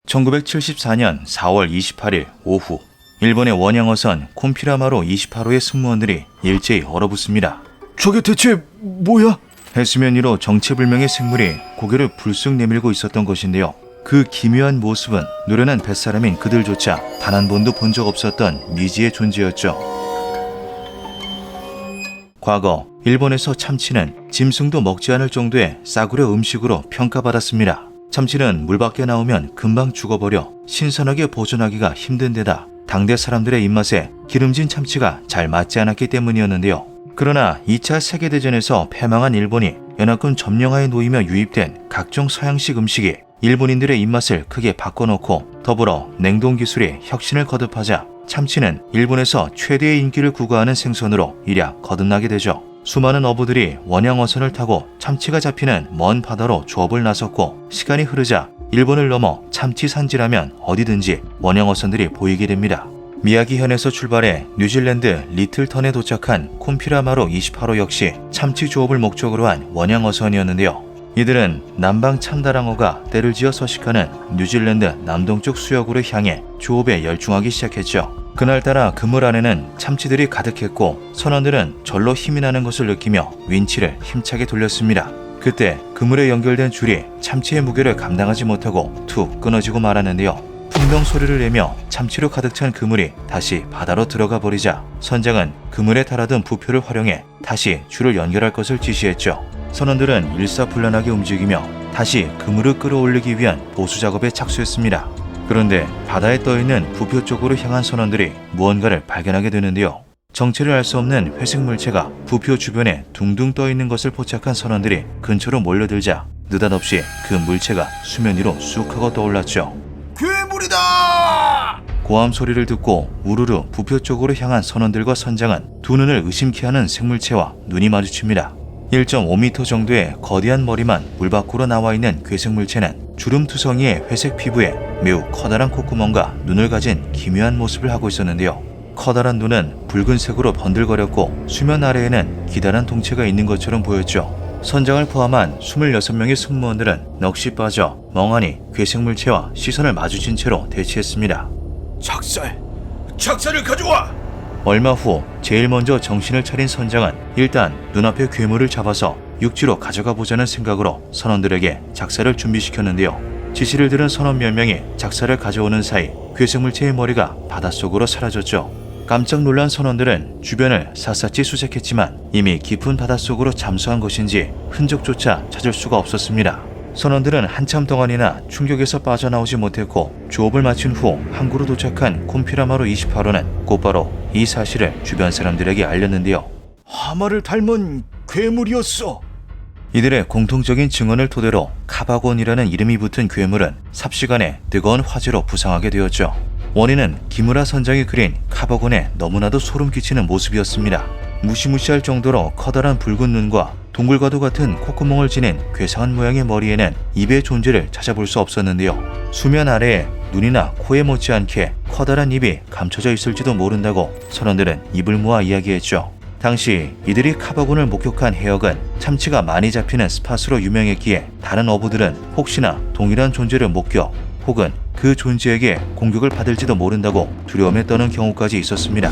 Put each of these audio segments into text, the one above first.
1974년 4월 28일 오후, 일본의 원양어선 콤피라마루 28호의 승무원들이 일제히 얼어붙습니다. 저게 대체 뭐야? 해수면 위로 정체불명의 생물이 고개를 불쑥 내밀고 있었던 것인데요. 그 기묘한 모습은 노련한 뱃사람인 그들조차 단 한 번도 본 적 없었던 미지의 존재였죠. 과거 일본에서 참치는 짐승도 먹지 않을 정도의 싸구려 음식으로 평가받았습니다. 참치는 물 밖에 나오면 금방 죽어버려 신선하게 보존하기가 힘든 데다 당대 사람들의 입맛에 기름진 참치가 잘 맞지 않았기 때문이었는데요. 그러나 2차 세계대전에서 패망한 일본이 연합군 점령하에 놓이며 유입된 각종 서양식 음식이 일본인들의 입맛을 크게 바꿔놓고 더불어 냉동기술이 혁신을 거듭하자 참치는 일본에서 최대의 인기를 구가하는 생선으로 일약 거듭나게 되죠. 수많은 어부들이 원양어선을 타고 참치가 잡히는 먼 바다로 조업을 나섰고, 시간이 흐르자 일본을 넘어 참치 산지라면 어디든지 원양어선들이 보이게 됩니다. 미야기현에서 출발해 뉴질랜드 리틀턴에 도착한 콤피라마루 28호 역시 참치 조업을 목적으로 한 원양어선이었는데요. 이들은 남방 참다랑어가 때를 지어 서식하는 뉴질랜드 남동쪽 수역으로 향해 조업에 열중하기 시작했죠. 그날따라 그물 안에는 참치들이 가득했고 선원들은 절로 힘이 나는 것을 느끼며 윈치를 힘차게 돌렸습니다. 그때 그물에 연결된 줄이 참치의 무게를 감당하지 못하고 툭 끊어지고 말았는데요. 풍명 소리를 내며 참치로 가득 찬 그물이 다시 바다로 들어가 버리자 선장은 그물에 달아둔 부표를 활용해 다시 줄을 연결할 것을 지시했죠. 선원들은 일사불란하게 움직이며 다시 그물을 끌어올리기 위한 보수 작업에 착수했습니다. 그런데 바다에 떠있는 부표 쪽으로 향한 선원들이 무언가를 발견하게 되는데요. 정체를 알 수 없는 회색 물체가 부표 주변에 둥둥 떠있는 것을 포착한 선원들이 근처로 몰려들자 느닷없이 그 물체가 수면 위로 쑥 하고 떠올랐죠. 괴물이다! 고함 소리를 듣고 우르르 부표 쪽으로 향한 선원들과 선장은 두 눈을 의심케 하는 생물체와 눈이 마주칩니다. 1.5m 정도의 거대한 머리만 물 밖으로 나와 있는 괴생물체는 주름투성이의 회색 피부에 매우 커다란 콧구멍과 눈을 가진 기묘한 모습을 하고 있었는데요. 커다란 눈은 붉은색으로 번들거렸고 수면 아래에는 기다란 동체가 있는 것처럼 보였죠. 선장을 포함한 26명의 승무원들은 넋이 빠져 멍하니 괴생물체와 시선을 마주친 채로 대치했습니다. 작살을 가져와! 얼마 후 제일 먼저 정신을 차린 선장은 일단 눈앞의 괴물을 잡아서 육지로 가져가 보자는 생각으로 선원들에게 작사를 준비시켰는데요. 지시를 들은 선원 몇 명이 작사를 가져오는 사이 괴생물체의 머리가 바닷속으로 사라졌죠. 깜짝 놀란 선원들은 주변을 샅샅이 수색했지만 이미 깊은 바닷속으로 잠수한 것인지 흔적조차 찾을 수가 없었습니다. 선원들은 한참 동안이나 충격에서 빠져나오지 못했고 조업을 마친 후 항구로 도착한 콤피라마루 28호는 곧바로 이 사실을 주변 사람들에게 알렸는데요. 하마를 닮은 괴물이었어. 이들의 공통적인 증언을 토대로 카바곤이라는 이름이 붙은 괴물은 삽시간에 뜨거운 화재로 부상하게 되었죠. 원인은 기무라 선장이 그린 카바곤의 너무나도 소름 끼치는 모습이었습니다. 무시무시할 정도로 커다란 붉은 눈과 동굴과도 같은 콧구멍을 지닌 괴상한 모양의 머리에는 입의 존재를 찾아볼 수 없었는데요. 수면 아래에 눈이나 코에 못지않게 커다란 입이 감춰져 있을지도 모른다고 선원들은 입을 모아 이야기했죠. 당시 이들이 카바곤을 목격한 해역은 참치가 많이 잡히는 스팟으로 유명했기에 다른 어부들은 혹시나 동일한 존재를 목격 혹은 그 존재에게 공격을 받을지도 모른다고 두려움에 떠는 경우까지 있었습니다.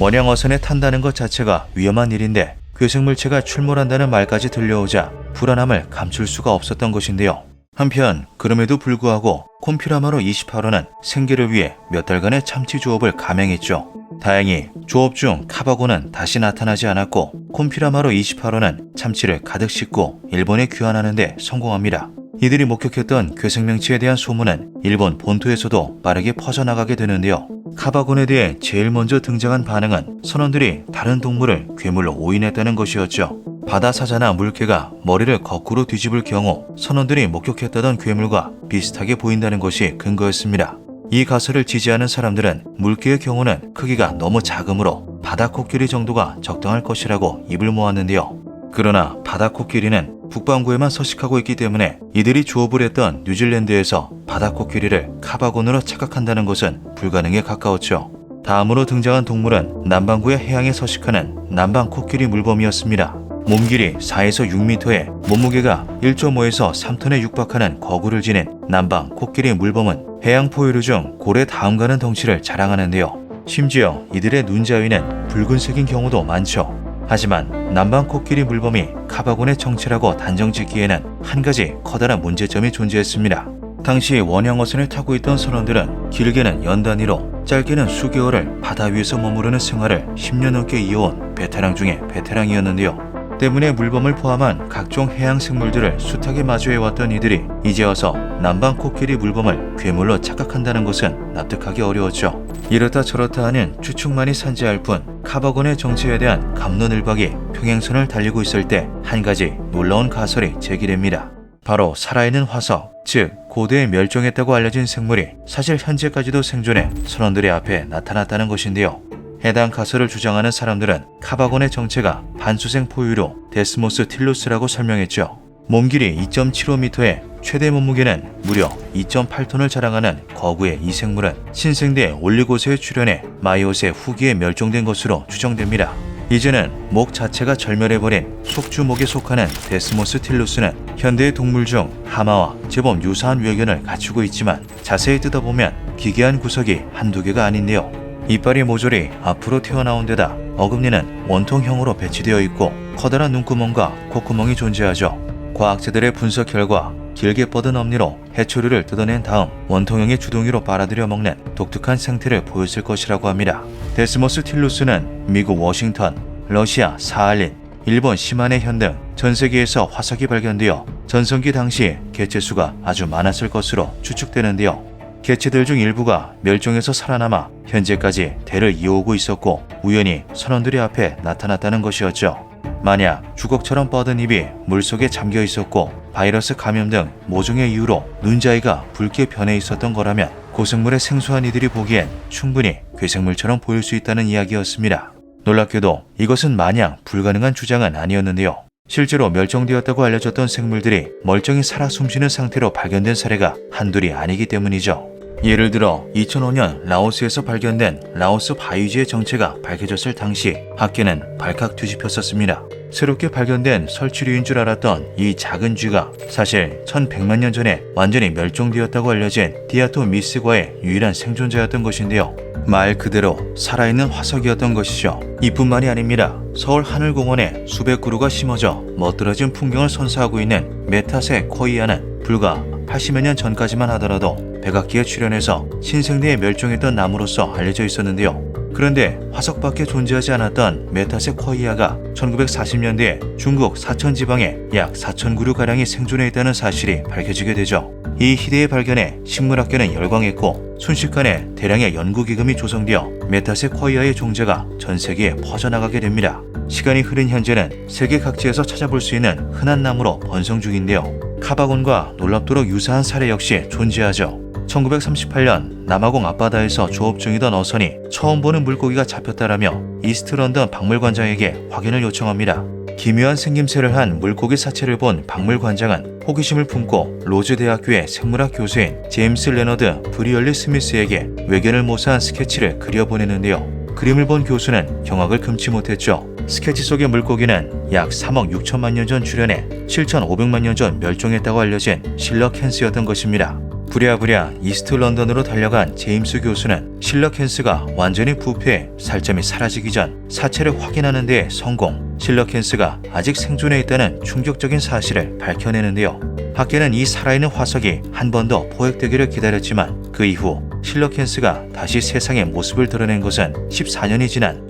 원양어선에 탄다는 것 자체가 위험한 일인데 괴생물체가 출몰한다는 말까지 들려오자 불안함을 감출 수가 없었던 것인데요. 한편 그럼에도 불구하고 콤피라마루 28호는 생계를 위해 몇 달간의 참치 조업을 감행했죠. 다행히 조업 중 카바곤은 다시 나타나지 않았고 콤피라마루 28호는 참치를 가득 싣고 일본에 귀환하는 데 성공합니다. 이들이 목격했던 괴생명체에 대한 소문은 일본 본토에서도 빠르게 퍼져나가게 되는데요. 카바곤에 대해 제일 먼저 등장한 반응은 선원들이 다른 동물을 괴물로 오인했다는 것이었죠. 바다사자나 물개가 머리를 거꾸로 뒤집을 경우 선원들이 목격했다던 괴물과 비슷하게 보인다는 것이 근거였습니다. 이 가설을 지지하는 사람들은 물개의 경우는 크기가 너무 작으므로 바다코끼리 정도가 적당할 것이라고 입을 모았는데요. 그러나 바다코끼리는 북반구에만 서식하고 있기 때문에 이들이 조업을 했던 뉴질랜드에서 바다코끼리를 카바곤으로 착각한다는 것은 불가능에 가까웠죠. 다음으로 등장한 동물은 남반구의 해양에 서식하는 남방코끼리 물범이었습니다. 몸길이 4에서 6m에 몸무게가 1.5에서 3톤에 육박하는 거구를 지닌 남방 코끼리 물범은 해양 포유류 중 고래 다음 가는 덩치를 자랑하는데요. 심지어 이들의 눈자위는 붉은색인 경우도 많죠. 하지만 남방 코끼리 물범이 카바곤의 정체라고 단정짓기에는 한 가지 커다란 문제점이 존재했습니다. 당시 원양어선을 타고 있던 선원들은 길게는 연 단위로 짧게는 수개월을 바다 위에서 머무르는 생활을 10년 넘게 이어온 베테랑 중에 베테랑이었는데요. 때문에 물범을 포함한 각종 해양 생물들을 숱하게 마주해왔던 이들이 이제 와서 남방 코끼리 물범을 괴물로 착각한다는 것은 납득하기 어려웠죠. 이렇다 저렇다 하는 추측만이 산재할 뿐 카바곤의 정체에 대한 갑론을박이 평행선을 달리고 있을 때 한 가지 놀라운 가설이 제기됩니다. 바로 살아있는 화석, 즉 고대에 멸종했다고 알려진 생물이 사실 현재까지도 생존해 선원들의 앞에 나타났다는 것인데요. 해당 가설을 주장하는 사람들은 카바곤의 정체가 반수생 포유류 데스모스 틸루스라고 설명했죠. 몸길이 2.75m에 최대 몸무게는 무려 2.8톤을 자랑하는 거구의 이 생물은 신생대 올리고새에 출현해 마이오세 후기에 멸종된 것으로 추정됩니다. 이제는 목 자체가 절멸해버린 속주목에 속하는 데스모스 틸루스는 현대의 동물 중 하마와 제법 유사한 외견을 갖추고 있지만 자세히 뜯어보면 기괴한 구석이 한두 개가 아닌데요. 이빨이 모조리 앞으로 튀어나온 데다 어금니는 원통형으로 배치되어 있고 커다란 눈구멍과 콧구멍이 존재하죠. 과학자들의 분석 결과 길게 뻗은 앞니로 해초류를 뜯어낸 다음 원통형의 주둥이로 빨아들여 먹는 독특한 생태를 보였을 것이라고 합니다. 데스모스 틸루스는 미국 워싱턴, 러시아 사할린, 일본 시마네 현 등 전 세계에서 화석이 발견되어 전성기 당시 개체수가 아주 많았을 것으로 추측되는데요. 개체들 중 일부가 멸종해서 살아남아 현재까지 대를 이어오고 있었고 우연히 선원들의 앞에 나타났다는 것이었죠. 만약 주걱처럼 뻗은 입이 물속에 잠겨 있었고 바이러스 감염 등 모종의 이유로 눈자위가 붉게 변해 있었던 거라면 고생물의 생소한 이들이 보기엔 충분히 괴생물처럼 보일 수 있다는 이야기였습니다. 놀랍게도 이것은 마냥 불가능한 주장은 아니었는데요. 실제로 멸종되었다고 알려졌던 생물들이 멀쩡히 살아 숨쉬는 상태로 발견된 사례가 한둘이 아니기 때문이죠. 예를 들어 2005년 라오스에서 발견된 라오스 바위쥐의 정체가 밝혀졌을 당시 학계는 발칵 뒤집혔었습니다. 새롭게 발견된 설치류인 줄 알았던 이 작은 쥐가 사실 1100만 년 전에 완전히 멸종되었다고 알려진 디아토미스과의 유일한 생존자였던 것인데요. 말 그대로 살아있는 화석이었던 것이죠. 이뿐만이 아닙니다. 서울 하늘공원에 수백 그루가 심어져 멋들어진 풍경을 선사하고 있는 메타세 코이아는 불과 80여 년 전까지만 하더라도 백악기에 출현해서 신생대에 멸종했던 나무로서 알려져 있었는데요. 그런데 화석밖에 존재하지 않았던 메타세 코이아가 1940년대에 중국 사천 지방에 약 4,000그루가량이 생존해 있다는 사실이 밝혀지게 되죠. 이 희대의 발견에 식물학계는 열광했고 순식간에 대량의 연구기금이 조성되어 메타세 코이아의 종자가 전 세계에 퍼져나가게 됩니다. 시간이 흐른 현재는 세계 각지에서 찾아볼 수 있는 흔한 나무로 번성 중인데요. 카바곤과 놀랍도록 유사한 사례 역시 존재하죠. 1938년 남아공 앞바다에서 조업 중이던 어선이 처음 보는 물고기가 잡혔다라며 이스트 런던 박물관장에게 확인을 요청합니다. 기묘한 생김새를 한 물고기 사체를 본 박물관장은 호기심을 품고 로즈 대학교의 생물학 교수인 제임스 레너드 브리얼리 스미스에게 외견을 모사한 스케치를 그려보내는데요. 그림을 본 교수는 경악을 금치 못했죠. 스케치 속의 물고기는 약 3억 6천만 년 전 출현해 7,500만 년 전 멸종했다고 알려진 실럭 헨스였던 것입니다. 부랴부랴 이스트 런던으로 달려간 제임스 교수는 실럭 헨스가 완전히 부패해 살점이 사라지기 전 사체를 확인하는 데 성공, 실럭 헨스가 아직 생존해 있다는 충격적인 사실을 밝혀내는데요. 학계는 이 살아있는 화석이 한 번 더 포획되기를 기다렸지만 그 이후 실럭 헨스가 다시 세상의 모습을 드러낸 것은 14년이 지난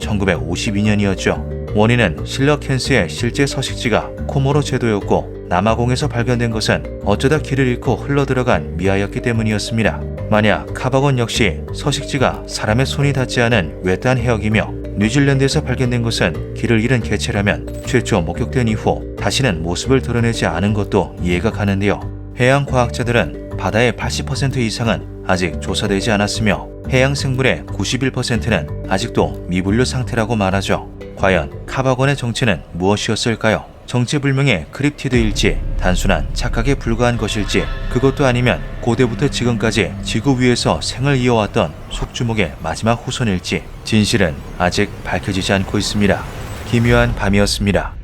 1952년이었죠. 원인은 실럭 헨스의 실제 서식지가 코모로 제도였고 남아공에서 발견된 것은 어쩌다 길을 잃고 흘러들어간 미아였기 때문이었습니다. 만약 카바곤 역시 서식지가 사람의 손이 닿지 않은 외딴 해역이며 뉴질랜드에서 발견된 것은 길을 잃은 개체라면 최초 목격된 이후 다시는 모습을 드러내지 않은 것도 이해가 가는데요. 해양 과학자들은 바다의 80% 이상은 아직 조사되지 않았으며 해양 생물의 91%는 아직도 미분류 상태라고 말하죠. 과연 카바곤의 정체는 무엇이었을까요? 정체불명의 크립티드일지 단순한 착각에 불과한 것일지 그것도 아니면 고대부터 지금까지 지구 위에서 생을 이어왔던 속주목의 마지막 후손일지 진실은 아직 밝혀지지 않고 있습니다. 기묘한 밤이었습니다.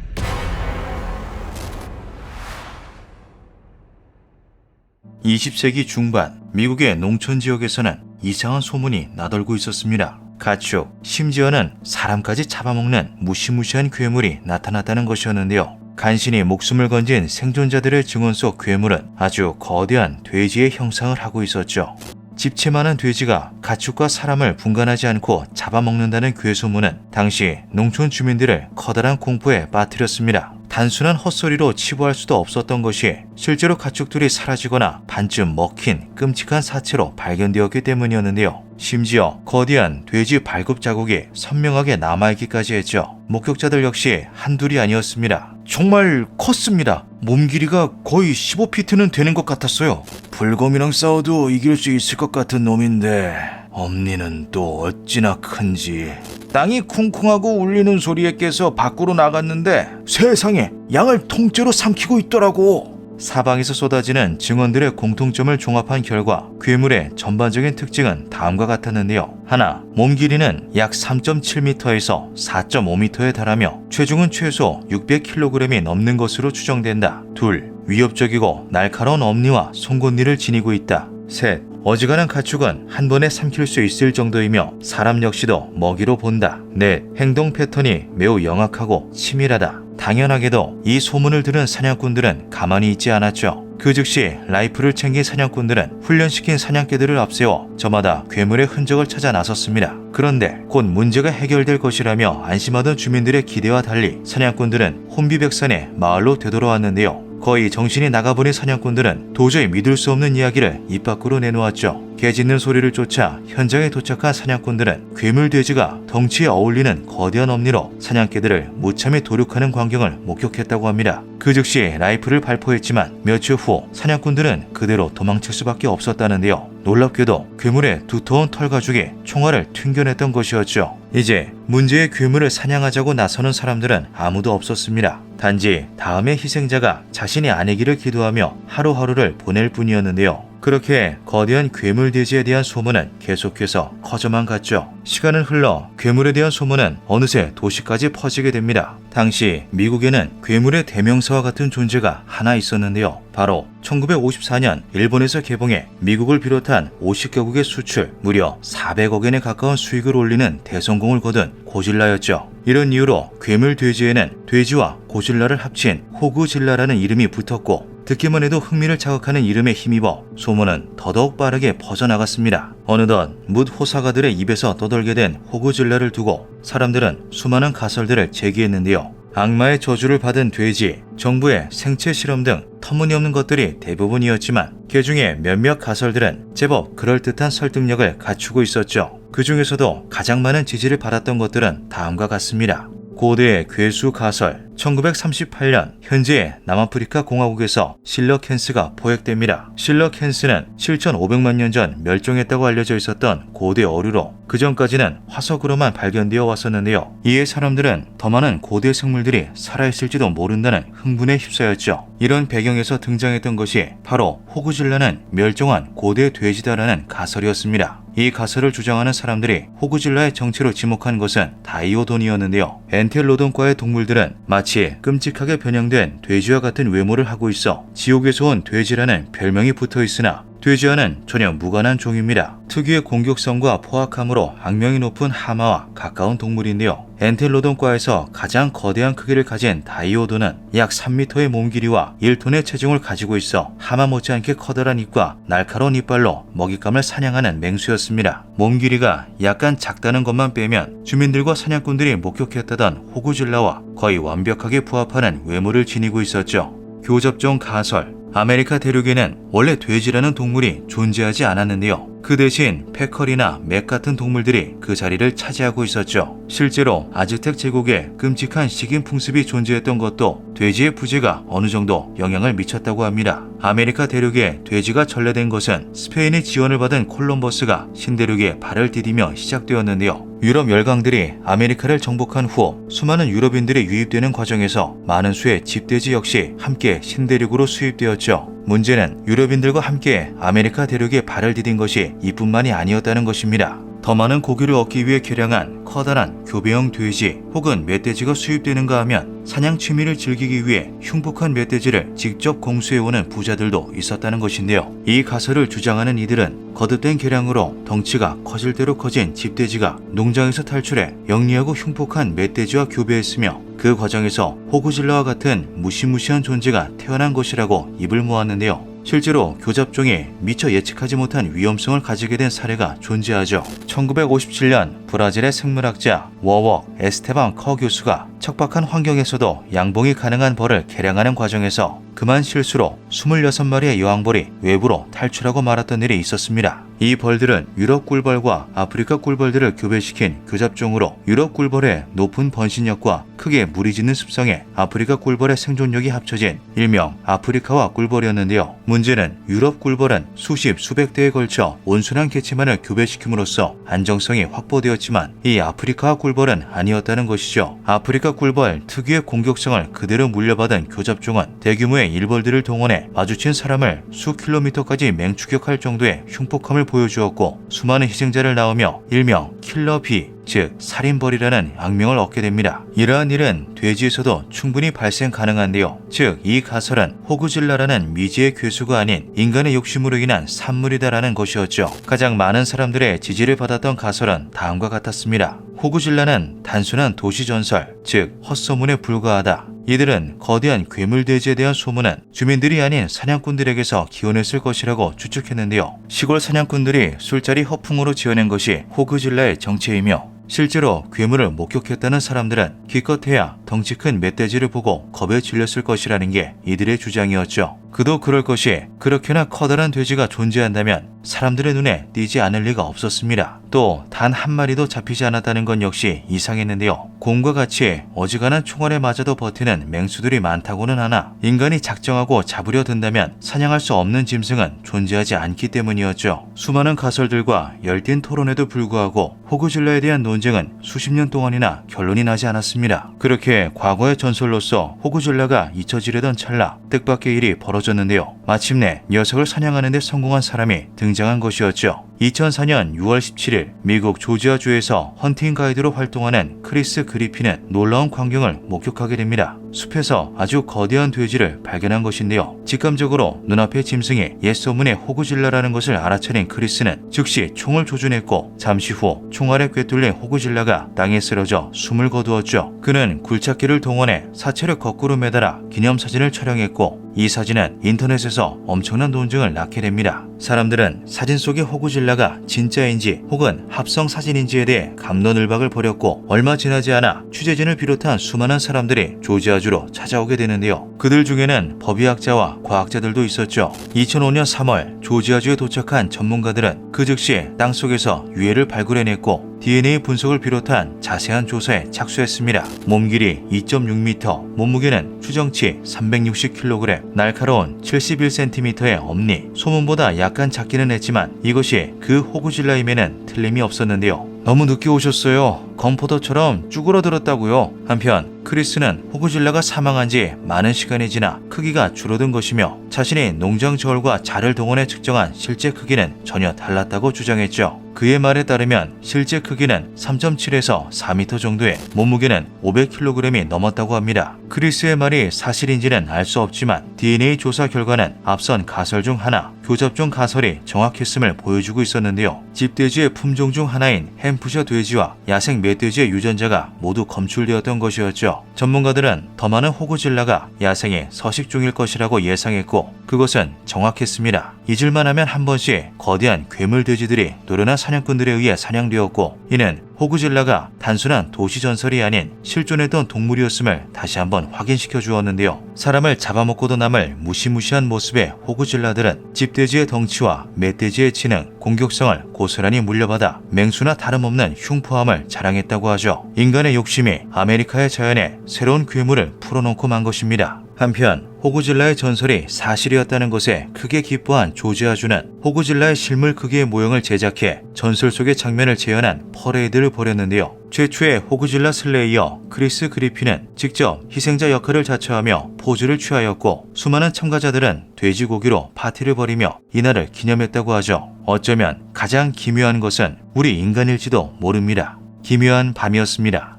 20세기 중반 미국의 농촌 지역에서는 이상한 소문이 나돌고 있었습니다. 가축, 심지어는 사람까지 잡아먹는 무시무시한 괴물이 나타났다는 것이었는데요. 간신히 목숨을 건진 생존자들의 증언 속 괴물은 아주 거대한 돼지의 형상을 하고 있었죠. 집채만한 돼지가 가축과 사람을 분간하지 않고 잡아먹는다는 괴소문은 당시 농촌 주민들을 커다란 공포에 빠뜨렸습니다. 단순한 헛소리로 치부할 수도 없었던 것이 실제로 가축들이 사라지거나 반쯤 먹힌 끔찍한 사체로 발견되었기 때문이었는데요. 심지어 거대한 돼지 발굽 자국이 선명하게 남아있기까지 했죠. 목격자들 역시 한둘이 아니었습니다. 정말 컸습니다. 몸 길이가 거의 15피트는 되는 것 같았어요. 불곰이랑 싸워도 이길 수 있을 것 같은 놈인데 엄니는 또 어찌나 큰지. 땅이 쿵쿵하고 울리는 소리에 깨서 밖으로 나갔는데 세상에 양을 통째로 삼키고 있더라고. 사방에서 쏟아지는 증언들의 공통점을 종합한 결과 괴물의 전반적인 특징은 다음과 같았는데요. 하나, 몸 길이는 약 3.7m에서 4.5m에 달하며 체중은 최소 600kg이 넘는 것으로 추정된다. 둘, 위협적이고 날카로운 엄니와 송곳니를 지니고 있다. 셋, 어지간한 가축은 한 번에 삼킬 수 있을 정도이며 사람 역시도 먹이로 본다. 넷, 행동 패턴이 매우 영악하고 치밀하다. 당연하게도 이 소문을 들은 사냥꾼들은 가만히 있지 않았죠. 그 즉시 라이플을 챙긴 사냥꾼들은 훈련시킨 사냥개들을 앞세워 저마다 괴물의 흔적을 찾아 나섰습니다. 그런데 곧 문제가 해결될 것이라며 안심하던 주민들의 기대와 달리 사냥꾼들은 혼비백산의 마을로 되돌아왔는데요. 거의 정신이 나가버린 사냥꾼들은 도저히 믿을 수 없는 이야기를 입 밖으로 내놓았죠. 개 짖는 소리를 쫓아 현장에 도착한 사냥꾼들은 괴물 돼지가 덩치에 어울리는 거대한 엄니로 사냥개들을 무참히 도륙하는 광경을 목격했다고 합니다. 그 즉시 라이플을 발포했지만 며칠 후 사냥꾼들은 그대로 도망칠 수밖에 없었다는데요. 놀랍게도 괴물의 두터운 털 가죽이 총알을 튕겨냈던 것이었죠. 이제 문제의 괴물을 사냥하자고 나서는 사람들은 아무도 없었습니다. 단지 다음의 희생자가 자신이 아니기를 기도하며 하루하루를 보낼 뿐이었는데요. 그렇게 거대한 괴물 돼지에 대한 소문은 계속해서 커져만 갔죠. 시간은 흘러 괴물에 대한 소문은 어느새 도시까지 퍼지게 됩니다. 당시 미국에는 괴물의 대명사와 같은 존재가 하나 있었는데요. 바로 1954년 일본에서 개봉해 미국을 비롯한 50개국에 수출 무려 400억엔에 가까운 수익을 올리는 대성공을 거둔 고질라였죠. 이런 이유로 괴물 돼지에는 돼지와 고질라를 합친 호그질라라는 이름이 붙었고 듣기만 해도 흥미를 자극하는 이름에 힘입어 소문은 더더욱 빠르게 퍼져나갔습니다. 어느덧 뭇 호사가들의 입에서 떠돌게 된 호그질라를 두고 사람들은 수많은 가설들을 제기했는데요. 악마의 저주를 받은 돼지, 정부의 생체 실험 등 터무니없는 것들이 대부분이었지만 그 중에 몇몇 가설들은 제법 그럴듯한 설득력을 갖추고 있었죠. 그 중에서도 가장 많은 지지를 받았던 것들은 다음과 같습니다. 고대의 괴수 가설. 1938년 현재의 남아프리카 공화국에서 실러캔스가 포획됩니다. 실러캔스는 7,500만 년 전 멸종했다고 알려져 있었던 고대 어류로 그 전까지는 화석으로만 발견되어 왔었는데요. 이에 사람들은 더 많은 고대 생물들이 살아있을지도 모른다는 흥분에 휩싸였죠. 이런 배경에서 등장했던 것이 바로 호그질라는 멸종한 고대 돼지다라는 가설이었습니다. 이 가설을 주장하는 사람들이 호그질라의 정체로 지목한 것은 다이오돈이었는데요. 엔텔로돈과의 동물들은 마치 끔찍하게 변형된 돼지와 같은 외모를 하고 있어 지옥에서 온 돼지라는 별명이 붙어 있으나 돼지와는 전혀 무관한 종입니다. 특유의 공격성과 포악함으로 악명이 높은 하마와 가까운 동물인데요. 엔텔로돈과에서 가장 거대한 크기를 가진 다이오돈은 약 3m의 몸 길이와 1톤의 체중을 가지고 있어 하마 못지않게 커다란 입과 날카로운 이빨로 먹잇감을 사냥하는 맹수였습니다. 몸 길이가 약간 작다는 것만 빼면 주민들과 사냥꾼들이 목격했다던 호그질라와 거의 완벽하게 부합하는 외모를 지니고 있었죠. 교접종 가설. 아메리카 대륙에는 원래 돼지라는 동물이 존재하지 않았는데요. 그 대신 패컬이나 맥 같은 동물들이 그 자리를 차지하고 있었죠. 실제로 아즈텍 제국에 끔찍한 식인 풍습이 존재했던 것도 돼지의 부재가 어느 정도 영향을 미쳤다고 합니다. 아메리카 대륙에 돼지가 전래된 것은 스페인의 지원을 받은 콜럼버스가 신대륙에 발을 디디며 시작되었는데요. 유럽 열강들이 아메리카를 정복한 후 수많은 유럽인들이 유입되는 과정에서 많은 수의 집돼지 역시 함께 신대륙으로 수입되었죠. 문제는 유럽인들과 함께 아메리카 대륙에 발을 디딘 것이 이뿐만이 아니었다는 것입니다. 더 많은 고기를 얻기 위해 개량한 커다란 교배형 돼지 혹은 멧돼지가 수입되는가 하면 사냥 취미를 즐기기 위해 흉폭한 멧돼지를 직접 공수해오는 부자들도 있었다는 것인데요. 이 가설을 주장하는 이들은 거듭된 개량으로 덩치가 커질 대로 커진 집돼지가 농장에서 탈출해 영리하고 흉폭한 멧돼지와 교배했으며 그 과정에서 호구질라와 같은 무시무시한 존재가 태어난 것이라고 입을 모았는데요. 실제로 교잡종이 미처 예측하지 못한 위험성을 가지게 된 사례가 존재하죠. 1957년 브라질의 생물학자 워웍 에스테방 커 교수가 척박한 환경에서도 양봉이 가능한 벌을 개량하는 과정에서 그만 실수로 26마리의 여왕벌이 외부로 탈출하고 말았던 일이 있었습니다. 이 벌들은 유럽 꿀벌과 아프리카 꿀벌들을 교배시킨 교잡종으로 유럽 꿀벌의 높은 번식력과 크게 무리짓는 습성에 아프리카 꿀벌의 생존력이 합쳐진 일명 아프리카와 꿀벌이었는데요. 문제는 유럽 꿀벌은 수십 수백 대에 걸쳐 온순한 개체만을 교배시킴으로써 안정성이 확보되었지만 이 아프리카 꿀벌은 아니었다는 것이죠. 아프리카 꿀벌 특유의 공격성을 그대로 물려받은 교잡종은 대규모의 일벌들을 동원해 마주친 사람을 수 킬로미터까지 맹추격할 정도의 흉폭함을 보여주었고 수많은 희생자를 낳으며 일명 킬러비, 즉 살인벌이라는 악명을 얻게 됩니다. 이러한 일은 돼지에서도 충분히 발생 가능한데요. 즉 이 가설은 호구질라라는 미지의 괴수가 아닌 인간의 욕심으로 인한 산물이다라는 것이었죠. 가장 많은 사람들의 지지를 받았던 가설은 다음과 같았습니다. 호구질라는 단순한 도시전설, 즉 헛소문에 불과하다. 이들은 거대한 괴물돼지에 대한 소문은 주민들이 아닌 사냥꾼들에게서 기원했을 것이라고 추측했는데요. 시골 사냥꾼들이 술자리 허풍으로 지어낸 것이 호구질라의 정체이며 실제로 괴물을 목격했다는 사람들은 기껏해야 덩치 큰 멧돼지를 보고 겁에 질렸을 것이라는 게 이들의 주장이었죠. 그도 그럴 것이 그렇게나 커다란 돼지가 존재한다면 사람들의 눈에 띄지 않을 리가 없었습니다. 또 단 한 마리도 잡히지 않았다는 건 역시 이상했는데요. 곰과 같이 어지간한 총알에 맞아도 버티는 맹수들이 많다고는 하나 인간이 작정하고 잡으려 든다면 사냥할 수 없는 짐승은 존재하지 않기 때문이었죠. 수많은 가설들과 열띤 토론에도 불구하고 호구질라에 대한 논쟁은 수십 년 동안이나 결론이 나지 않았습니다. 그렇게 과거의 전설로서 호구질라가 잊혀지려던 찰나 뜻밖의 일이 벌어졌는데요. 마침내 녀석을 사냥하는 데 성공한 사람이 등장한 것이었죠. 2004년 6월 17일 미국 조지아주에서 헌팅 가이드로 활동하는 크리스 그리핀은 놀라운 광경을 목격하게 됩니다. 숲에서 아주 거대한 돼지를 발견한 것인데요. 직감적으로 눈앞의 짐승이 옛 소문의 호구질라라는 것을 알아차린 크리스는 즉시 총을 조준했고 잠시 후 총알에 꿰뚫린 호구질라가 땅에 쓰러져 숨을 거두었죠. 그는 굴착기를 동원해 사체를 거꾸로 매달아 기념사진을 촬영했고 이 사진은 인터넷에서 엄청난 논쟁을 낳게 됩니다. 사람들은 사진 속의 호구질라가 진짜인지 혹은 합성 사진인지에 대해 갑론을박을 벌였고 얼마 지나지 않아 취재진을 비롯한 수많은 사람들이 조지아주로 찾아오게 되는데요. 그들 중에는 법의학자와 과학자들도 있었죠. 2005년 3월 조지아주에 도착한 전문가들은 그 즉시 땅속에서 유해를 발굴해냈고 DNA 분석을 비롯한 자세한 조사에 착수했습니다. 몸길이 2.6m, 몸무게는 추정치 360kg, 날카로운 71cm의 엄니, 소문보다 약간 작기는 했지만 이것이 그 호구질라임에는 틀림이 없었는데요. 너무 늦게 오셨어요. 건포도처럼 쭈그러들었다고요. 한편 크리스는 호구질라가 사망한 지 많은 시간이 지나 크기가 줄어든 것이며 자신이 농장 저울과 자를 동원해 측정한 실제 크기는 전혀 달랐다고 주장했죠. 그의 말에 따르면 실제 크기는 3.7에서 4m 정도에 몸무게는 500kg이 넘었다고 합니다. 크리스의 말이 사실인지는 알 수 없지만 DNA 조사 결과는 앞선 가설 중 하나, 교잡종 가설이 정확했음을 보여주고 있었는데요. 집돼지의 품종 중 하나인 햄프셔 돼지와 야생 멧돼지의 유전자가 모두 검출되었던 것이었죠. 전문가들은 더 많은 호구질라가 야생의 서식종일 것이라고 예상했고 그것은 정확했습니다. 잊을만 하면 한 번씩 거대한 괴물 돼지들이 노련한 사냥꾼들에 의해 사냥되었고 이는 호구질라가 단순한 도시전설이 아닌 실존했던 동물이었음을 다시 한번 확인시켜 주었는데요. 사람을 잡아먹고도 남을 무시무시한 모습의 호구질라들은 집돼지의 덩치와 멧돼지의 지능, 공격성을 고스란히 물려받아 맹수나 다름없는 흉포함을 자랑했다고 하죠. 인간의 욕심이 아메리카의 자연에 새로운 괴물을 풀어놓고 만 것입니다. 한편 호구질라의 전설이 사실이었다는 것에 크게 기뻐한 조지 아주는 호구질라의 실물 크기의 모형을 제작해 전설 속의 장면을 재현한 퍼레이드를 벌였는데요. 최초의 호구질라 슬레이어 크리스 그리핀은 직접 희생자 역할을 자처하며 포즈를 취하였고, 수많은 참가자들은 돼지고기로 파티를 벌이며 이날을 기념했다고 하죠. 어쩌면 가장 기묘한 것은 우리 인간일지도 모릅니다. 기묘한 밤이었습니다.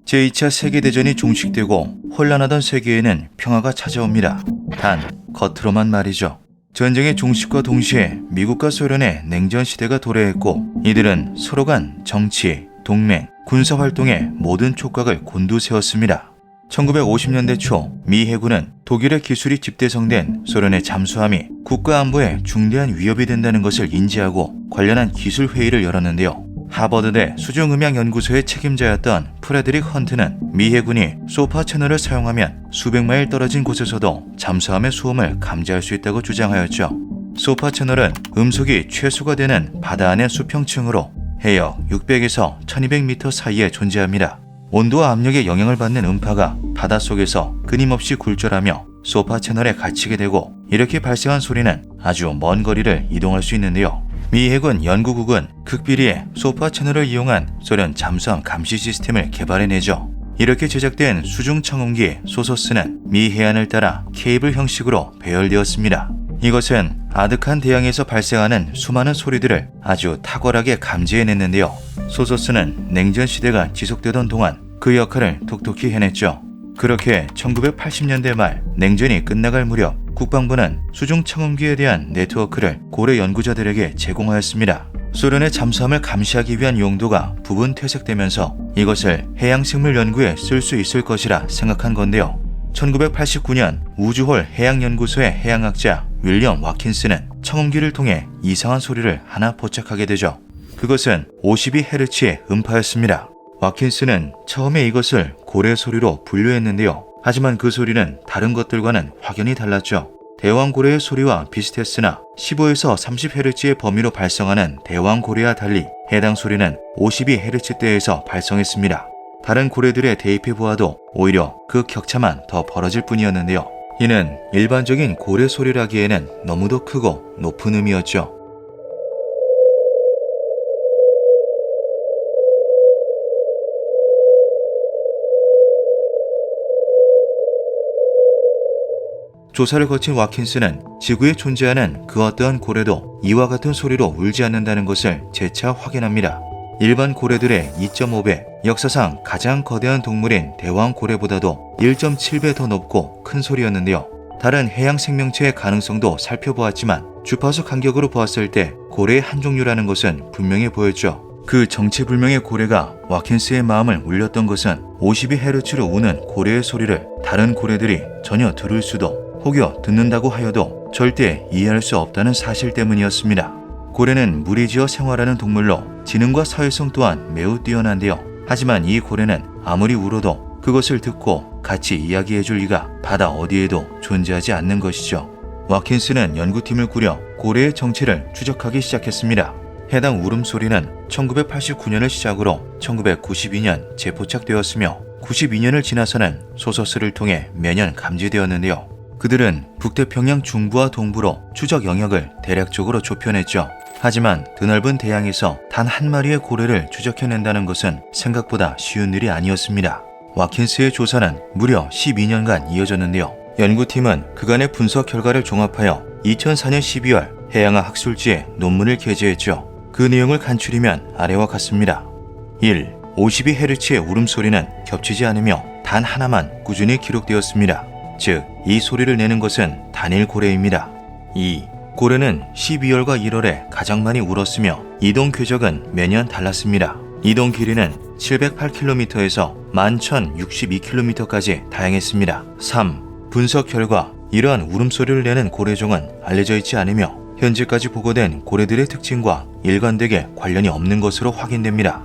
제2차 세계대전이 종식되고 혼란하던 세계에는 평화가 찾아옵니다. 단, 겉으로만 말이죠. 전쟁의 종식과 동시에 미국과 소련의 냉전 시대가 도래했고, 이들은 서로 간 정치, 동맹, 군사활동에 모든 촉각을 곤두세웠습니다. 1950년대 초 미 해군은 독일의 기술이 집대성된 소련의 잠수함이 국가 안보에 중대한 위협이 된다는 것을 인지하고 관련한 기술 회의를 열었는데요. 하버드대 수중음향연구소의 책임자였던 프레드릭 헌트는 미 해군이 소파 채널을 사용하면 수백 마일 떨어진 곳에서도 잠수함의 수음을 감지할 수 있다고 주장하였죠. 소파 채널은 음속이 최소가 되는 바다 안의 수평층으로 해역 600에서 1200m 사이에 존재합니다. 온도와 압력에 영향을 받는 음파가 바닷속에서 끊임없이 굴절하며 소파 채널에 갇히게 되고, 이렇게 발생한 소리는 아주 먼 거리를 이동할 수 있는데요. 미 해군 연구국은 극비리의 소파 채널을 이용한 소련 잠수함 감시 시스템을 개발해내죠. 이렇게 제작된 수중 청음기 소서스는 미 해안을 따라 케이블 형식으로 배열되었습니다. 이것은 아득한 대양에서 발생하는 수많은 소리들을 아주 탁월하게 감지해냈는데요. 소서스는 냉전 시대가 지속되던 동안 그 역할을 톡톡히 해냈죠. 그렇게 1980년대 말 냉전이 끝나갈 무렵 국방부는 수중 청음기에 대한 네트워크를 고래 연구자들에게 제공하였습니다. 소련의 잠수함을 감시하기 위한 용도가 부분 퇴색되면서 이것을 해양생물 연구에 쓸 수 있을 것이라 생각한 건데요. 1989년 우주홀 해양연구소의 해양학자 윌리엄 와킨스는 청음기를 통해 이상한 소리를 하나 포착하게 되죠. 그것은 52Hz의 음파였습니다. 와킨스는 처음에 이것을 고래 소리로 분류했는데요. 하지만 그 소리는 다른 것들과는 확연히 달랐죠. 대왕고래의 소리와 비슷했으나 15에서 30Hz의 범위로 발성하는 대왕고래와 달리 해당 소리는 52Hz대에서 발성했습니다. 다른 고래들에 대입해 보아도 오히려 그 격차만 더 벌어질 뿐이었는데요. 이는 일반적인 고래 소리라기에는 너무도 크고 높은 음이었죠. 조사를 거친 와킨스는 지구에 존재하는 그 어떠한 고래도 이와 같은 소리로 울지 않는다는 것을 재차 확인합니다. 일반 고래들의 2.5배, 역사상 가장 거대한 동물인 대왕 고래보다도 1.7배 더 높고 큰 소리였는데요. 다른 해양 생명체의 가능성도 살펴보았지만 주파수 간격으로 보았을 때 고래의 한 종류라는 것은 분명해 보였죠. 그 정체불명의 고래가 와킨스의 마음을 울렸던 것은 52Hz로 우는 고래의 소리를 다른 고래들이 전혀 들을 수도 혹여 듣는다고 하여도 절대 이해할 수 없다는 사실 때문이었습니다. 고래는 물이 지어 생활하는 동물로 지능과 사회성 또한 매우 뛰어난데요. 하지만 이 고래는 아무리 울어도 그것을 듣고 같이 이야기해줄 리가 바다 어디에도 존재하지 않는 것이죠. 와킨스는 연구팀을 꾸려 고래의 정체를 추적하기 시작했습니다. 해당 울음소리는 1989년을 시작으로 1992년 재포착되었으며 92년을 지나서는 소서스를 통해 매년 감지되었는데요. 그들은 북태평양 중부와 동부로 추적 영역을 대략적으로 좁혀냈죠. 하지만 드넓은 대양에서 단 한 마리의 고래를 추적해낸다는 것은 생각보다 쉬운 일이 아니었습니다. 와킨스의 조사는 무려 12년간 이어졌는데요. 연구팀은 그간의 분석 결과를 종합하여 2004년 12월 해양학 학술지에 논문을 게재했죠. 그 내용을 간추리면 아래와 같습니다. 1. 52Hz의 울음소리는 겹치지 않으며 단 하나만 꾸준히 기록되었습니다. 즉, 이 소리를 내는 것은 단일 고래입니다. 2. 고래는 12월과 1월에 가장 많이 울었으며 이동 궤적은 매년 달랐습니다. 이동 길이는 708km에서 11,062km까지 다양했습니다. 3. 분석 결과 이러한 울음소리를 내는 고래종은 알려져 있지 않으며 현재까지 보고된 고래들의 특징과 일관되게 관련이 없는 것으로 확인됩니다.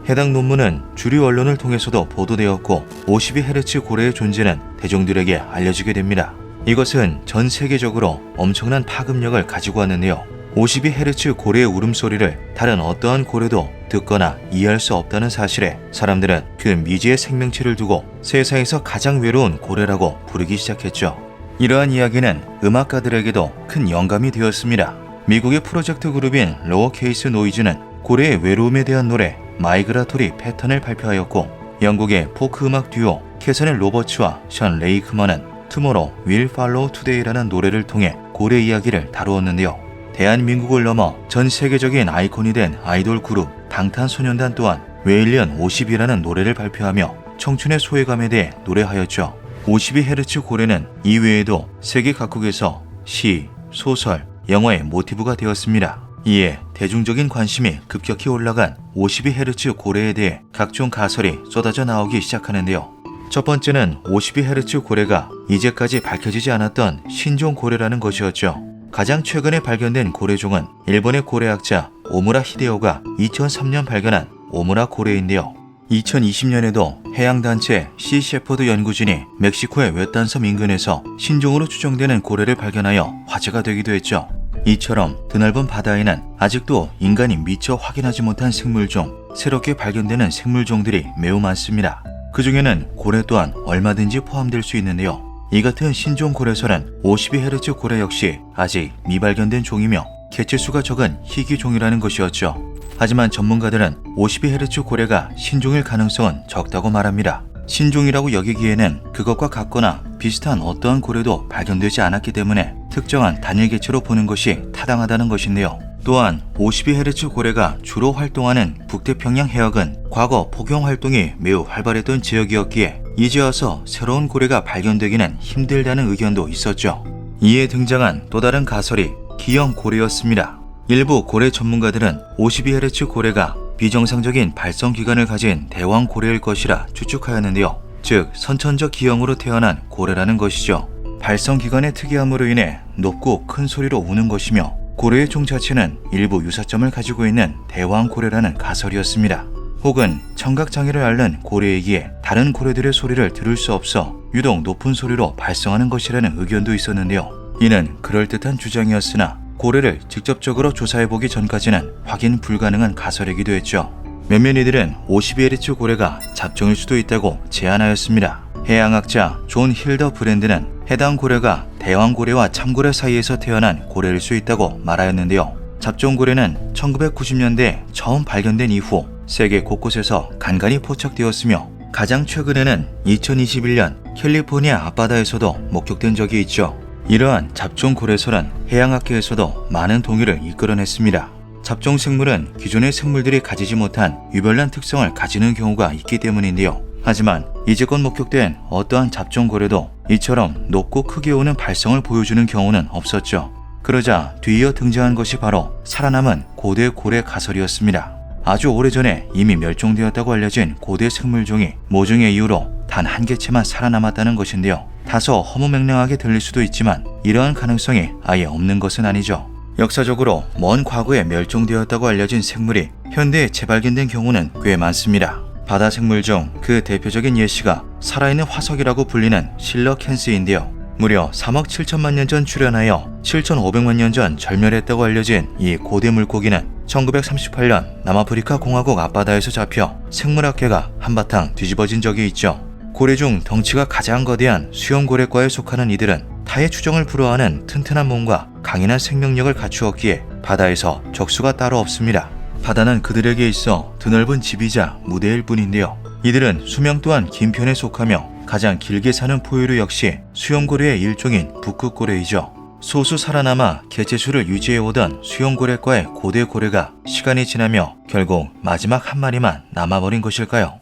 해당 논문은 주류 언론을 통해서도 보도되었고 52Hz 고래의 존재는 대중들에게 알려지게 됩니다. 이것은 전 세계적으로 엄청난 파급력을 가지고 왔는데요. 52Hz 고래의 울음소리를 다른 어떠한 고래도 듣거나 이해할 수 없다는 사실에 사람들은 그 미지의 생명체를 두고 세상에서 가장 외로운 고래라고 부르기 시작했죠. 이러한 이야기는 음악가들에게도 큰 영감이 되었습니다. 미국의 프로젝트 그룹인 로어케이스 노이즈는 고래의 외로움에 대한 노래 마이그라토리 패턴을 발표하였고, 영국의 포크 음악 듀오 캐서넬 로버츠와 션 레이크먼은 투모로우 윌 팔로우 투데이라는 노래를 통해 고래 이야기를 다루었는데요. 대한민국을 넘어 전 세계적인 아이콘이 된 아이돌 그룹 방탄소년단 또한 웨일리언 50이라는 노래를 발표하며 청춘의 소외감에 대해 노래하였죠. 52Hz 고래는 이외에도 세계 각국에서 시, 소설, 영화의 모티브가 되었습니다. 이에 대중적인 관심이 급격히 올라간 52Hz 고래에 대해 각종 가설이 쏟아져 나오기 시작하는데요. 첫 번째는 52Hz 고래가 이제까지 밝혀지지 않았던 신종 고래라는 것이었죠. 가장 최근에 발견된 고래종은 일본의 고래학자 오무라 히데오가 2003년 발견한 오무라 고래인데요. 2020년에도 해양단체 시 셰퍼드 연구진이 멕시코의 외딴섬 인근에서 신종으로 추정되는 고래를 발견하여 화제가 되기도 했죠. 이처럼 드넓은 바다에는 아직도 인간이 미처 확인하지 못한 생물종, 새롭게 발견되는 생물종들이 매우 많습니다. 그 중에는 고래 또한 얼마든지 포함될 수 있는데요. 이 같은 신종 고래설은 52Hz 고래 역시 아직 미발견된 종이며 개체수가 적은 희귀종이라는 것이었죠. 하지만 전문가들은 52Hz 고래가 신종일 가능성은 적다고 말합니다. 신종이라고 여기기에는 그것과 같거나 비슷한 어떠한 고래도 발견되지 않았기 때문에 특정한 단일 개체로 보는 것이 타당하다는 것인데요. 또한 52Hz 고래가 주로 활동하는 북태평양 해역은 과거 포경 활동이 매우 활발했던 지역이었기에 이제 와서 새로운 고래가 발견되기는 힘들다는 의견도 있었죠. 이에 등장한 또 다른 가설이 기형 고래였습니다. 일부 고래 전문가들은 52Hz 고래가 비정상적인 발성 기관을 가진 대왕 고래일 것이라 추측하였는데요. 즉 선천적 기형으로 태어난 고래라는 것이죠. 발성 기관의 특이함으로 인해 높고 큰 소리로 우는 것이며 고래의 종 자체는 일부 유사점을 가지고 있는 대왕 고래라는 가설이었습니다. 혹은 청각장애를 앓는 고래이기에 다른 고래들의 소리를 들을 수 없어 유독 높은 소리로 발성하는 것이라는 의견도 있었는데요. 이는 그럴듯한 주장이었으나 고래를 직접적으로 조사해보기 전까지는 확인 불가능한 가설이기도 했죠. 몇몇 이들은 52Hz 고래가 잡종일 수도 있다고 제안하였습니다. 해양학자 존 힐더 브랜드는 해당 고래가 대왕고래와 참고래 사이에서 태어난 고래일 수 있다고 말하였는데요. 잡종고래는 1990년대 처음 발견된 이후 세계 곳곳에서 간간히 포착되었으며 가장 최근에는 2021년 캘리포니아 앞바다에서도 목격된 적이 있죠. 이러한 잡종고래설은 해양학계에서도 많은 동의를 이끌어냈습니다. 잡종생물은 기존의 생물들이 가지지 못한 유별난 특성을 가지는 경우가 있기 때문인데요. 하지만 이제껏 목격된 어떠한 잡종고래도 이처럼 높고 크게 오는 발성을 보여주는 경우는 없었죠. 그러자 뒤이어 등장한 것이 바로 살아남은 고대 고래 가설이었습니다. 아주 오래전에 이미 멸종되었다고 알려진 고대 생물종이 모종의 이유로 단 한 개체만 살아남았다는 것인데요. 다소 허무맹랑하게 들릴 수도 있지만 이러한 가능성이 아예 없는 것은 아니죠. 역사적으로 먼 과거에 멸종되었다고 알려진 생물이 현대에 재발견된 경우는 꽤 많습니다. 바다 생물 중 그 대표적인 예시가 살아있는 화석이라고 불리는 실러캔스인데요. 무려 3억 7천만 년 전 출현하여 7,500만 년 전 절멸했다고 알려진 이 고대 물고기는 1938년 남아프리카 공화국 앞바다에서 잡혀 생물학계가 한바탕 뒤집어진 적이 있죠. 고래 중 덩치가 가장 거대한 수염고래과에 속하는 이들은 타의 추정을 불허하는 튼튼한 몸과 강인한 생명력을 갖추었기에 바다에서 적수가 따로 없습니다. 바다는 그들에게 있어 드넓은 집이자 무대일 뿐인데요. 이들은 수명 또한 긴 편에 속하며 가장 길게 사는 포유류 역시 수염고래의 일종인 북극고래이죠. 소수 살아남아 개체수를 유지해오던 수염고래과의 고대 고래가 시간이 지나며 결국 마지막 한 마리만 남아버린 것일까요?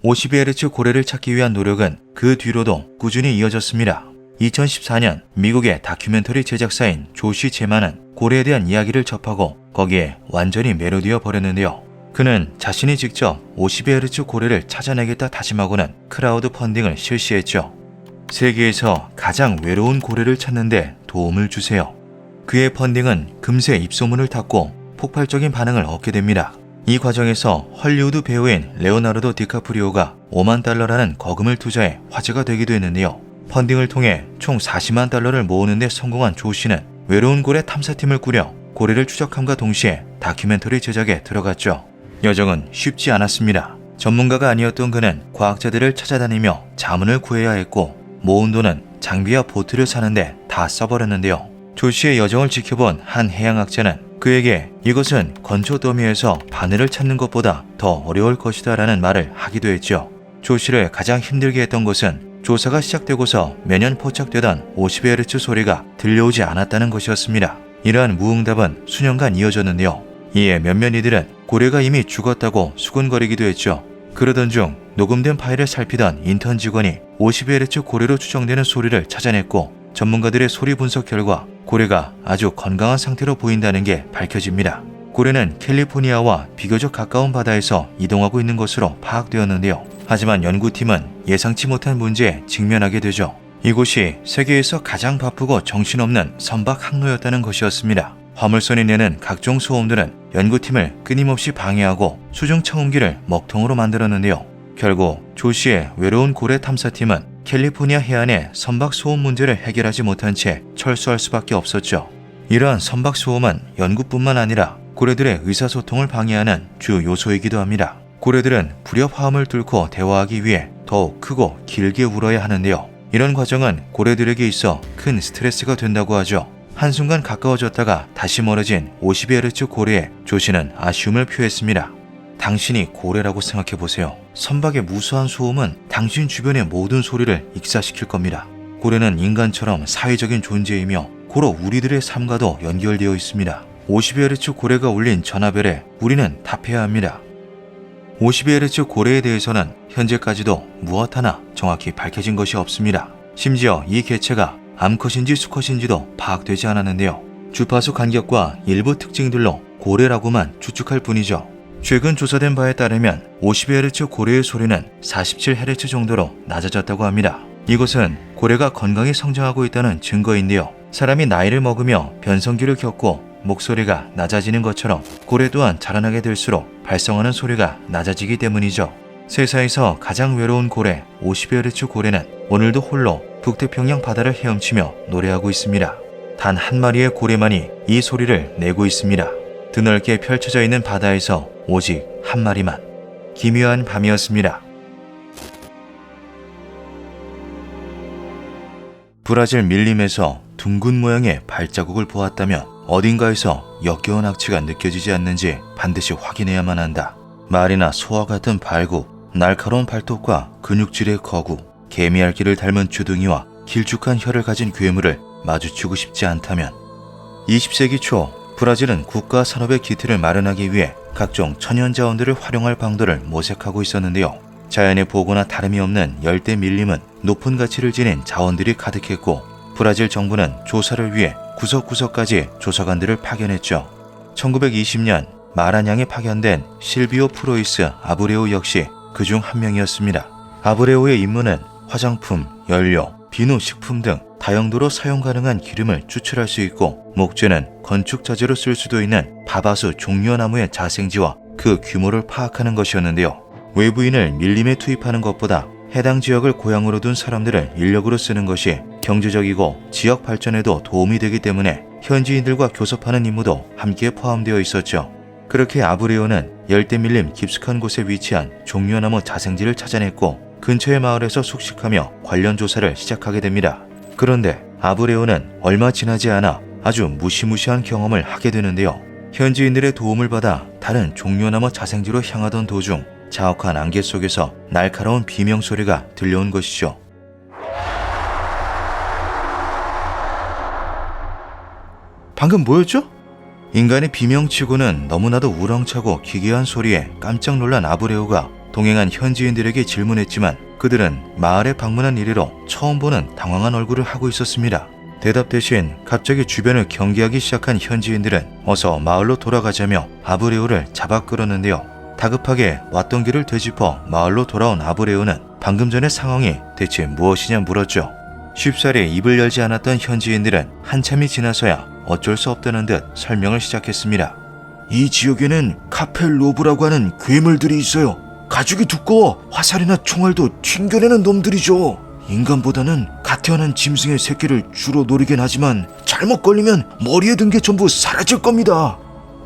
52Hz 고래를 찾기 위한 노력은 그 뒤로도 꾸준히 이어졌습니다. 2014년 미국의 다큐멘터리 제작사인 조시 제만은 고래에 대한 이야기를 접하고 거기에 완전히 매료되어 버렸는데요. 그는 자신이 직접 52Hz 고래를 찾아내겠다 다짐하고는 크라우드 펀딩을 실시했죠. 세계에서 가장 외로운 고래를 찾는데 도움을 주세요. 그의 펀딩은 금세 입소문을 탔고 폭발적인 반응을 얻게 됩니다. 이 과정에서 헐리우드 배우인 레오나르도 디카프리오가 5만 달러라는 거금을 투자해 화제가 되기도 했는데요. 펀딩을 통해 총 40만 달러를 모으는 데 성공한 조 씨는 외로운 고래 탐사팀을 꾸려 고래를 추적함과 동시에 다큐멘터리 제작에 들어갔죠. 여정은 쉽지 않았습니다. 전문가가 아니었던 그는 과학자들을 찾아다니며 자문을 구해야 했고 모은 돈은 장비와 보트를 사는데 다 써버렸는데요. 조 씨의 여정을 지켜본 한 해양학자는 그에게 이것은 건초 더미에서 바늘을 찾는 것보다 더 어려울 것이다 라는 말을 하기도 했죠. 조 씨를 가장 힘들게 했던 것은 조사가 시작되고서 매년 포착되던 50Hz 소리가 들려오지 않았다는 것이었습니다. 이러한 무응답은 수년간 이어졌는데요. 이에 몇몇 이들은 고래가 이미 죽었다고 수군거리기도 했죠. 그러던 중 녹음된 파일을 살피던 인턴 직원이 50Hz 고래로 추정되는 소리를 찾아냈고 전문가들의 소리 분석 결과 고래가 아주 건강한 상태로 보인다는 게 밝혀집니다. 고래는 캘리포니아와 비교적 가까운 바다에서 이동하고 있는 것으로 파악되었는데요. 하지만 연구팀은 예상치 못한 문제에 직면하게 되죠. 이곳이 세계에서 가장 바쁘고 정신없는 선박 항로였다는 것이었습니다. 화물선이 내는 각종 소음들은 연구팀을 끊임없이 방해하고 수중 청음기를 먹통으로 만들었는데요. 결국 조 씨의 외로운 고래 탐사팀은 캘리포니아 해안의 선박 소음 문제를 해결하지 못한 채 철수할 수밖에 없었죠. 이러한 선박 소음은 연구뿐만 아니라 고래들의 의사소통을 방해하는 주 요소이기도 합니다. 고래들은 불협 화음을 뚫고 대화하기 위해 더욱 크고 길게 울어야 하는데요. 이런 과정은 고래들에게 있어 큰 스트레스가 된다고 하죠. 한순간 가까워졌다가 다시 멀어진 50Hz 고래에 조 씨는 아쉬움을 표했습니다. 당신이 고래라고 생각해보세요. 선박의 무수한 소음은 당신 주변의 모든 소리를 익사시킬 겁니다. 고래는 인간처럼 사회적인 존재이며 고로 우리들의 삶과도 연결되어 있습니다. 50Hz 고래가 울린 전화벨에 우리는 답해야 합니다. 50Hz 고래에 대해서는 현재까지도 무엇 하나 정확히 밝혀진 것이 없습니다. 심지어 이 개체가 암컷인지 수컷인지도 파악되지 않았는데요. 주파수 간격과 일부 특징들로 고래라고만 추측할 뿐이죠. 최근 조사된 바에 따르면 50Hz 고래의 소리는 47Hz 정도로 낮아졌다고 합니다. 이것은 고래가 건강히 성장하고 있다는 증거인데요. 사람이 나이를 먹으며 변성기를 겪고 목소리가 낮아지는 것처럼 고래 또한 자라나게 될수록 발성하는 소리가 낮아지기 때문이죠. 세상에서 가장 외로운 고래 50Hz 고래는 오늘도 홀로 북태평양 바다를 헤엄치며 노래하고 있습니다. 단 한 마리의 고래만이 이 소리를 내고 있습니다. 드넓게 펼쳐져 있는 바다에서 오직 한 마리만. 기묘한 밤이었습니다. 브라질 밀림에서 둥근 모양의 발자국을 보았다면 어딘가에서 역겨운 악취가 느껴지지 않는지 반드시 확인해야만 한다. 말이나 소와 같은 발굽, 날카로운 발톱과 근육질의 거구, 개미알기를 닮은 주둥이와 길쭉한 혀를 가진 괴물을 마주치고 싶지 않다면 20세기 초 브라질은 국가 산업의 기틀을 마련하기 위해 각종 천연자원들을 활용할 방도를 모색하고 있었는데요. 자연의 보고나 다름이 없는 열대 밀림은 높은 가치를 지닌 자원들이 가득했고 브라질 정부는 조사를 위해 구석구석까지 조사관들을 파견했죠. 1920년 마라냥에 파견된 실비오 프로이스 아브레우 역시 그중 한 명이었습니다. 아브레우의 임무는 화장품, 연료, 비누, 식품 등 다용도로 사용 가능한 기름을 추출할 수 있고 목재는 건축 자재로 쓸 수도 있는 바바수 종려나무의 자생지와 그 규모를 파악하는 것이었는데요. 외부인을 밀림에 투입하는 것보다 해당 지역을 고향으로 둔 사람들을 인력으로 쓰는 것이 경제적이고 지역 발전에도 도움이 되기 때문에 현지인들과 교섭하는 임무도 함께 포함되어 있었죠. 그렇게 아브레오는 열대밀림 깊숙한 곳에 위치한 종려나무 자생지를 찾아냈고 근처의 마을에서 숙식하며 관련 조사를 시작하게 됩니다. 그런데 아브레오는 얼마 지나지 않아 아주 무시무시한 경험을 하게 되는데요. 현지인들의 도움을 받아 다른 종려나무 자생지로 향하던 도중 자욱한 안개 속에서 날카로운 비명소리가 들려온 것이죠. 방금 뭐였죠? 인간의 비명치고는 너무나도 우렁차고 기괴한 소리에 깜짝 놀란 아브레오가 동행한 현지인들에게 질문했지만 그들은 마을에 방문한 이래로 처음 보는 당황한 얼굴을 하고 있었습니다. 대답 대신 갑자기 주변을 경계하기 시작한 현지인들은 어서 마을로 돌아가자며 아브레오를 잡아 끌었는데요. 다급하게 왔던 길을 되짚어 마을로 돌아온 아브레오는 방금 전의 상황이 대체 무엇이냐 물었죠. 쉽사리 입을 열지 않았던 현지인들은 한참이 지나서야 어쩔 수 없다는 듯 설명을 시작했습니다. 이 지역에는 카펠로브라고 하는 괴물들이 있어요. 가죽이 두꺼워 화살이나 총알도 튕겨내는 놈들이죠. 인간보다는 갓 태어난 짐승의 새끼를 주로 노리긴 하지만 잘못 걸리면 머리에 든 게 전부 사라질 겁니다.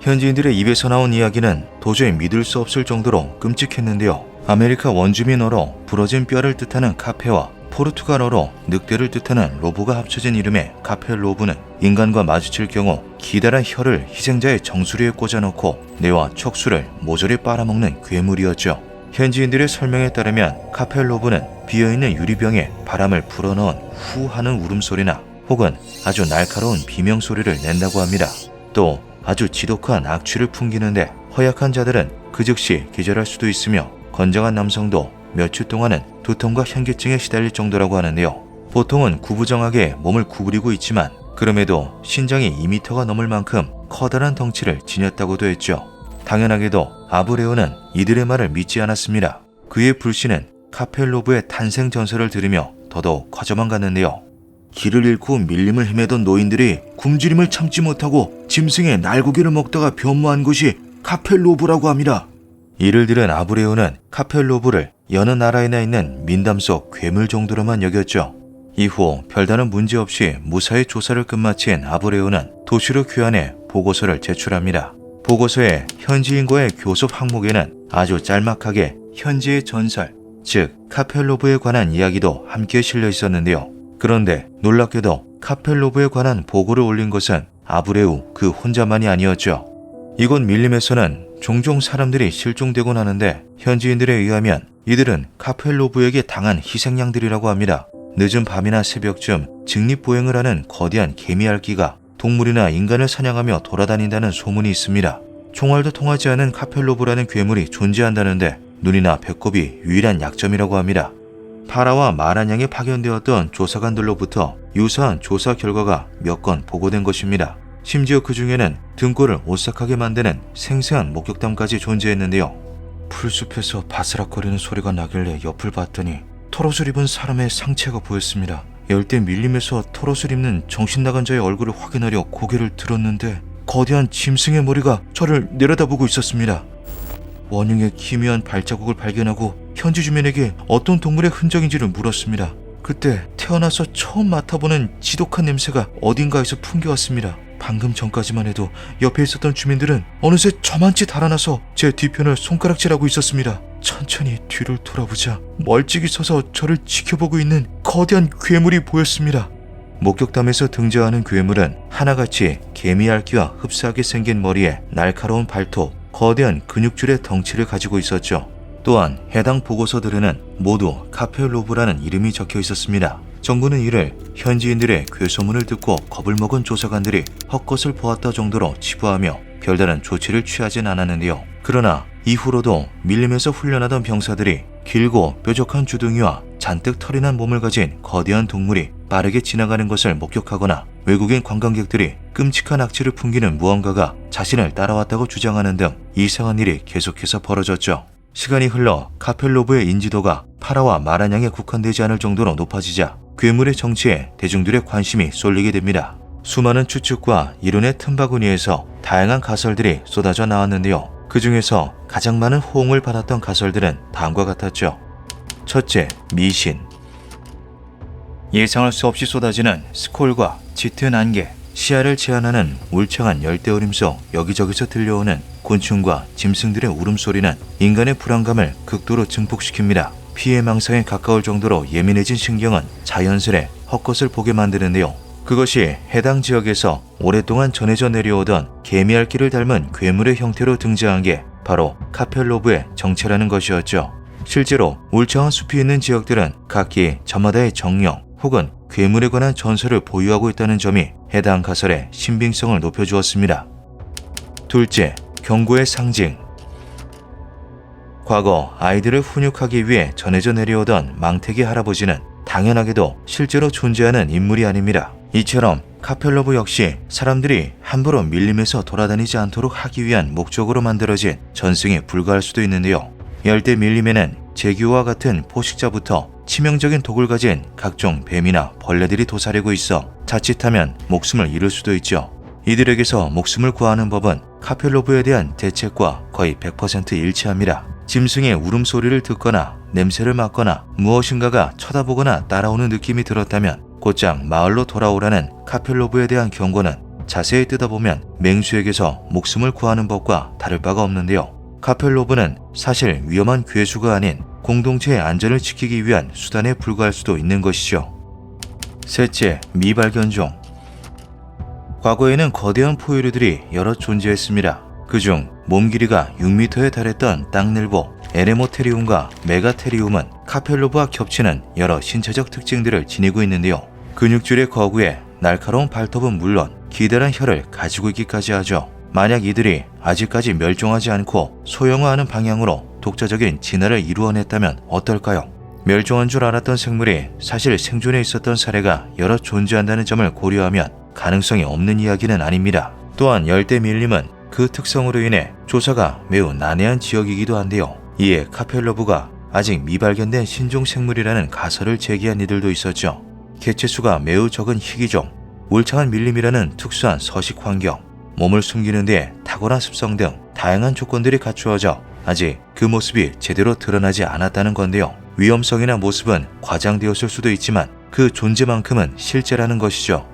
현지인들의 입에서 나온 이야기는 도저히 믿을 수 없을 정도로 끔찍했는데요. 아메리카 원주민어로 부러진 뼈를 뜻하는 카페와 포르투갈어로 늑대를 뜻하는 로브가 합쳐진 이름의 카페 로브는 인간과 마주칠 경우 기다란 혀를 희생자의 정수리에 꽂아놓고 뇌와 척수를 모조리 빨아먹는 괴물이었죠. 현지인들의 설명에 따르면 카페 로브는 비어있는 유리병에 바람을 불어넣은 후 하는 울음소리나 혹은 아주 날카로운 비명소리를 낸다고 합니다. 또 아주 지독한 악취를 풍기는데 허약한 자들은 그 즉시 기절할 수도 있으며 건장한 남성도 몇 주 동안은 두통과 현기증에 시달릴 정도라고 하는데요. 보통은 구부정하게 몸을 구부리고 있지만 그럼에도 신장이 2m가 넘을 만큼 커다란 덩치를 지녔다고도 했죠. 당연하게도 아브레오는 이들의 말을 믿지 않았습니다. 그의 불신은 카펠로브의 탄생 전설을 들으며 더더욱 커져만 갔는데요. 길을 잃고 밀림을 헤매던 노인들이 굶주림을 참지 못하고 짐승의 날고기를 먹다가 변모한 것이 카펠로브라고 합니다. 이를 들은 아브레오는 카펠로브를 여느 나라에나 있는 민담 속 괴물 정도로만 여겼죠. 이후 별다른 문제 없이 무사히 조사를 끝마친 아브레오는 도시로 귀환해 보고서를 제출합니다. 보고서에 현지인과의 교섭 항목에는 아주 짤막하게 현지의 전설, 즉 카펠로브에 관한 이야기도 함께 실려 있었는데요. 그런데 놀랍게도 카펠로브에 관한 보고를 올린 것은 아브레우 그 혼자만이 아니었죠. 이곳 밀림에서는 종종 사람들이 실종되곤 하는데 현지인들에 의하면 이들은 카펠로브에게 당한 희생양들이라고 합니다. 늦은 밤이나 새벽쯤 직립보행을 하는 거대한 개미알기가 동물이나 인간을 사냥하며 돌아다닌다는 소문이 있습니다. 총알도 통하지 않은 카펠로브라는 괴물이 존재한다는데 눈이나 배꼽이 유일한 약점이라고 합니다. 파라와 마라냥에 파견되었던 조사관들로부터 유사한 조사 결과가 몇 건 보고된 것입니다. 심지어 그 중에는 등골을 오싹하게 만드는 생생한 목격담까지 존재했는데요. 풀숲에서 바스락거리는 소리가 나길래 옆을 봤더니 털옷을 입은 사람의 상체가 보였습니다. 열대 밀림에서 털옷을 입는 정신나간 자의 얼굴을 확인하려 고개를 들었는데 거대한 짐승의 머리가 저를 내려다보고 있었습니다. 원흉의 기묘한 발자국을 발견하고 현지 주민에게 어떤 동물의 흔적인지를 물었습니다. 그때 태어나서 처음 맡아보는 지독한 냄새가 어딘가에서 풍겨왔습니다. 방금 전까지만 해도 옆에 있었던 주민들은 어느새 저만치 달아나서 제 뒤편을 손가락질하고 있었습니다. 천천히 뒤를 돌아보자 멀찍이 서서 저를 지켜보고 있는 거대한 괴물이 보였습니다. 목격담에서 등장하는 괴물은 하나같이 개미알기와 흡사하게 생긴 머리에 날카로운 발톱, 거대한 근육줄의 덩치를 가지고 있었죠. 또한 해당 보고서들에는 모두 카펠로브라는 이름이 적혀 있었습니다. 정부는 이를 현지인들의 괴소문을 듣고 겁을 먹은 조사관들이 헛것을 보았다 정도로 치부하며 별다른 조치를 취하진 않았는데요. 그러나 이후로도 밀림에서 훈련하던 병사들이 길고 뾰족한 주둥이와 잔뜩 털이 난 몸을 가진 거대한 동물이 빠르게 지나가는 것을 목격하거나 외국인 관광객들이 끔찍한 악취를 풍기는 무언가가 자신을 따라왔다고 주장하는 등 이상한 일이 계속해서 벌어졌죠. 시간이 흘러 카펠로브의 인지도가 파라와 마라냥에 국한되지 않을 정도로 높아지자 괴물의 정치에 대중들의 관심이 쏠리게 됩니다. 수많은 추측과 이론의 틈바구니에서 다양한 가설들이 쏟아져 나왔는데요. 그 중에서 가장 많은 호응을 받았던 가설들은 다음과 같았죠. 첫째, 미신. 예상할 수 없이 쏟아지는 스콜과 짙은 안개, 시야를 제한하는 울창한 열대우림 속 여기저기서 들려오는 곤충과 짐승들의 울음소리는 인간의 불안감을 극도로 증폭시킵니다. 피해망상에 가까울 정도로 예민해진 신경은 자연스레 헛것을 보게 만드는데요. 그것이 해당 지역에서 오랫동안 전해져 내려오던 개미알기를 닮은 괴물의 형태로 등장한 게 바로 카펠로브의 정체라는 것이었죠. 실제로 울창한 숲이 있는 지역들은 각기 저마다의 정령 혹은 괴물에 관한 전설을 보유하고 있다는 점이 해당 가설의 신빙성을 높여주었습니다. 둘째, 경고의 상징. 과거 아이들을 훈육하기 위해 전해져 내려오던 망태기 할아버지는 당연하게도 실제로 존재하는 인물이 아닙니다. 이처럼 카펠로브 역시 사람들이 함부로 밀림에서 돌아다니지 않도록 하기 위한 목적으로 만들어진 전승에 불과할 수도 있는데요. 열대 밀림에는 제규어와 같은 포식자부터 치명적인 독을 가진 각종 뱀이나 벌레들이 도사리고 있어 자칫하면 목숨을 잃을 수도 있죠. 이들에게서 목숨을 구하는 법은 카펠로브에 대한 대책과 거의 100% 일치합니다. 짐승의 울음소리를 듣거나 냄새를 맡거나 무엇인가가 쳐다보거나 따라오는 느낌이 들었다면 곧장 마을로 돌아오라는 카펠로브에 대한 경고는 자세히 뜯어보면 맹수에게서 목숨을 구하는 법과 다를 바가 없는데요. 카펠로브는 사실 위험한 괴수가 아닌 공동체의 안전을 지키기 위한 수단에 불과할 수도 있는 것이죠. 셋째, 미발견종. 과거에는 거대한 포유류들이 여러 존재했습니다. 그중 몸 길이가 6m에 달했던 땅늘보, 에레모테리움과 메가테리움은 카펠로브와 겹치는 여러 신체적 특징들을 지니고 있는데요. 근육질의 거구에 날카로운 발톱은 물론 기다란 혀를 가지고 있기까지 하죠. 만약 이들이 아직까지 멸종하지 않고 소형화하는 방향으로 독자적인 진화를 이루어냈다면 어떨까요? 멸종한 줄 알았던 생물이 사실 생존해 있었던 사례가 여러 존재한다는 점을 고려하면 가능성이 없는 이야기는 아닙니다. 또한 열대 밀림은 그 특성으로 인해 조사가 매우 난해한 지역이기도 한데요. 이에 카펠로브가 아직 미발견된 신종 생물이라는 가설을 제기한 이들도 있었죠. 개체수가 매우 적은 희귀종, 울창한 밀림이라는 특수한 서식 환경, 몸을 숨기는 데 탁월한 습성 등 다양한 조건들이 갖추어져 아직 그 모습이 제대로 드러나지 않았다는 건데요. 위험성이나 모습은 과장되었을 수도 있지만 그 존재만큼은 실제라는 것이죠.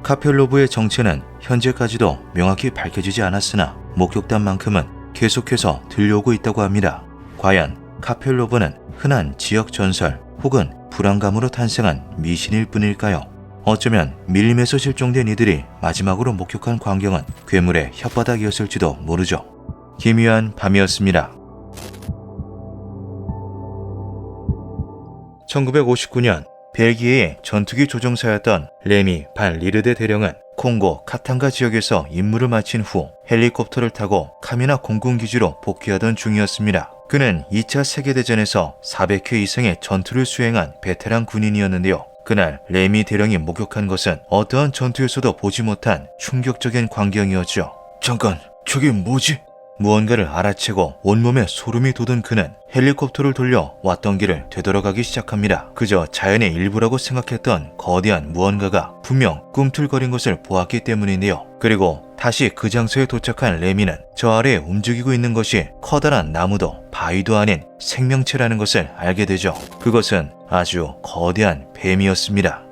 카펠로브의 정체는 현재까지도 명확히 밝혀지지 않았으나 목격담만큼은 계속해서 들려오고 있다고 합니다. 과연 카펠로브는 흔한 지역 전설 혹은 불안감으로 탄생한 미신일 뿐일까요? 어쩌면 밀림에서 실종된 이들이 마지막으로 목격한 광경은 괴물의 혓바닥이었을지도 모르죠. 기묘한 밤이었습니다. 1959년 벨기에의 전투기 조종사였던 레미 반 리르데 대령은 콩고 카탄가 지역에서 임무를 마친 후 헬리콥터를 타고 카미나 공군기지로 복귀하던 중이었습니다. 그는 2차 세계대전에서 400회 이상의 전투를 수행한 베테랑 군인이었는데요. 그날 레미 대령이 목격한 것은 어떠한 전투에서도 보지 못한 충격적인 광경이었죠. 잠깐, 저게 뭐지? 무언가를 알아채고 온몸에 소름이 돋은 그는 헬리콥터를 돌려 왔던 길을 되돌아가기 시작합니다. 그저 자연의 일부라고 생각했던 거대한 무언가가 분명 꿈틀거린 것을 보았기 때문인데요. 그리고 다시 그 장소에 도착한 레미는 저 아래에 움직이고 있는 것이 커다란 나무도 바위도 아닌 생명체라는 것을 알게 되죠. 그것은 아주 거대한 뱀이었습니다.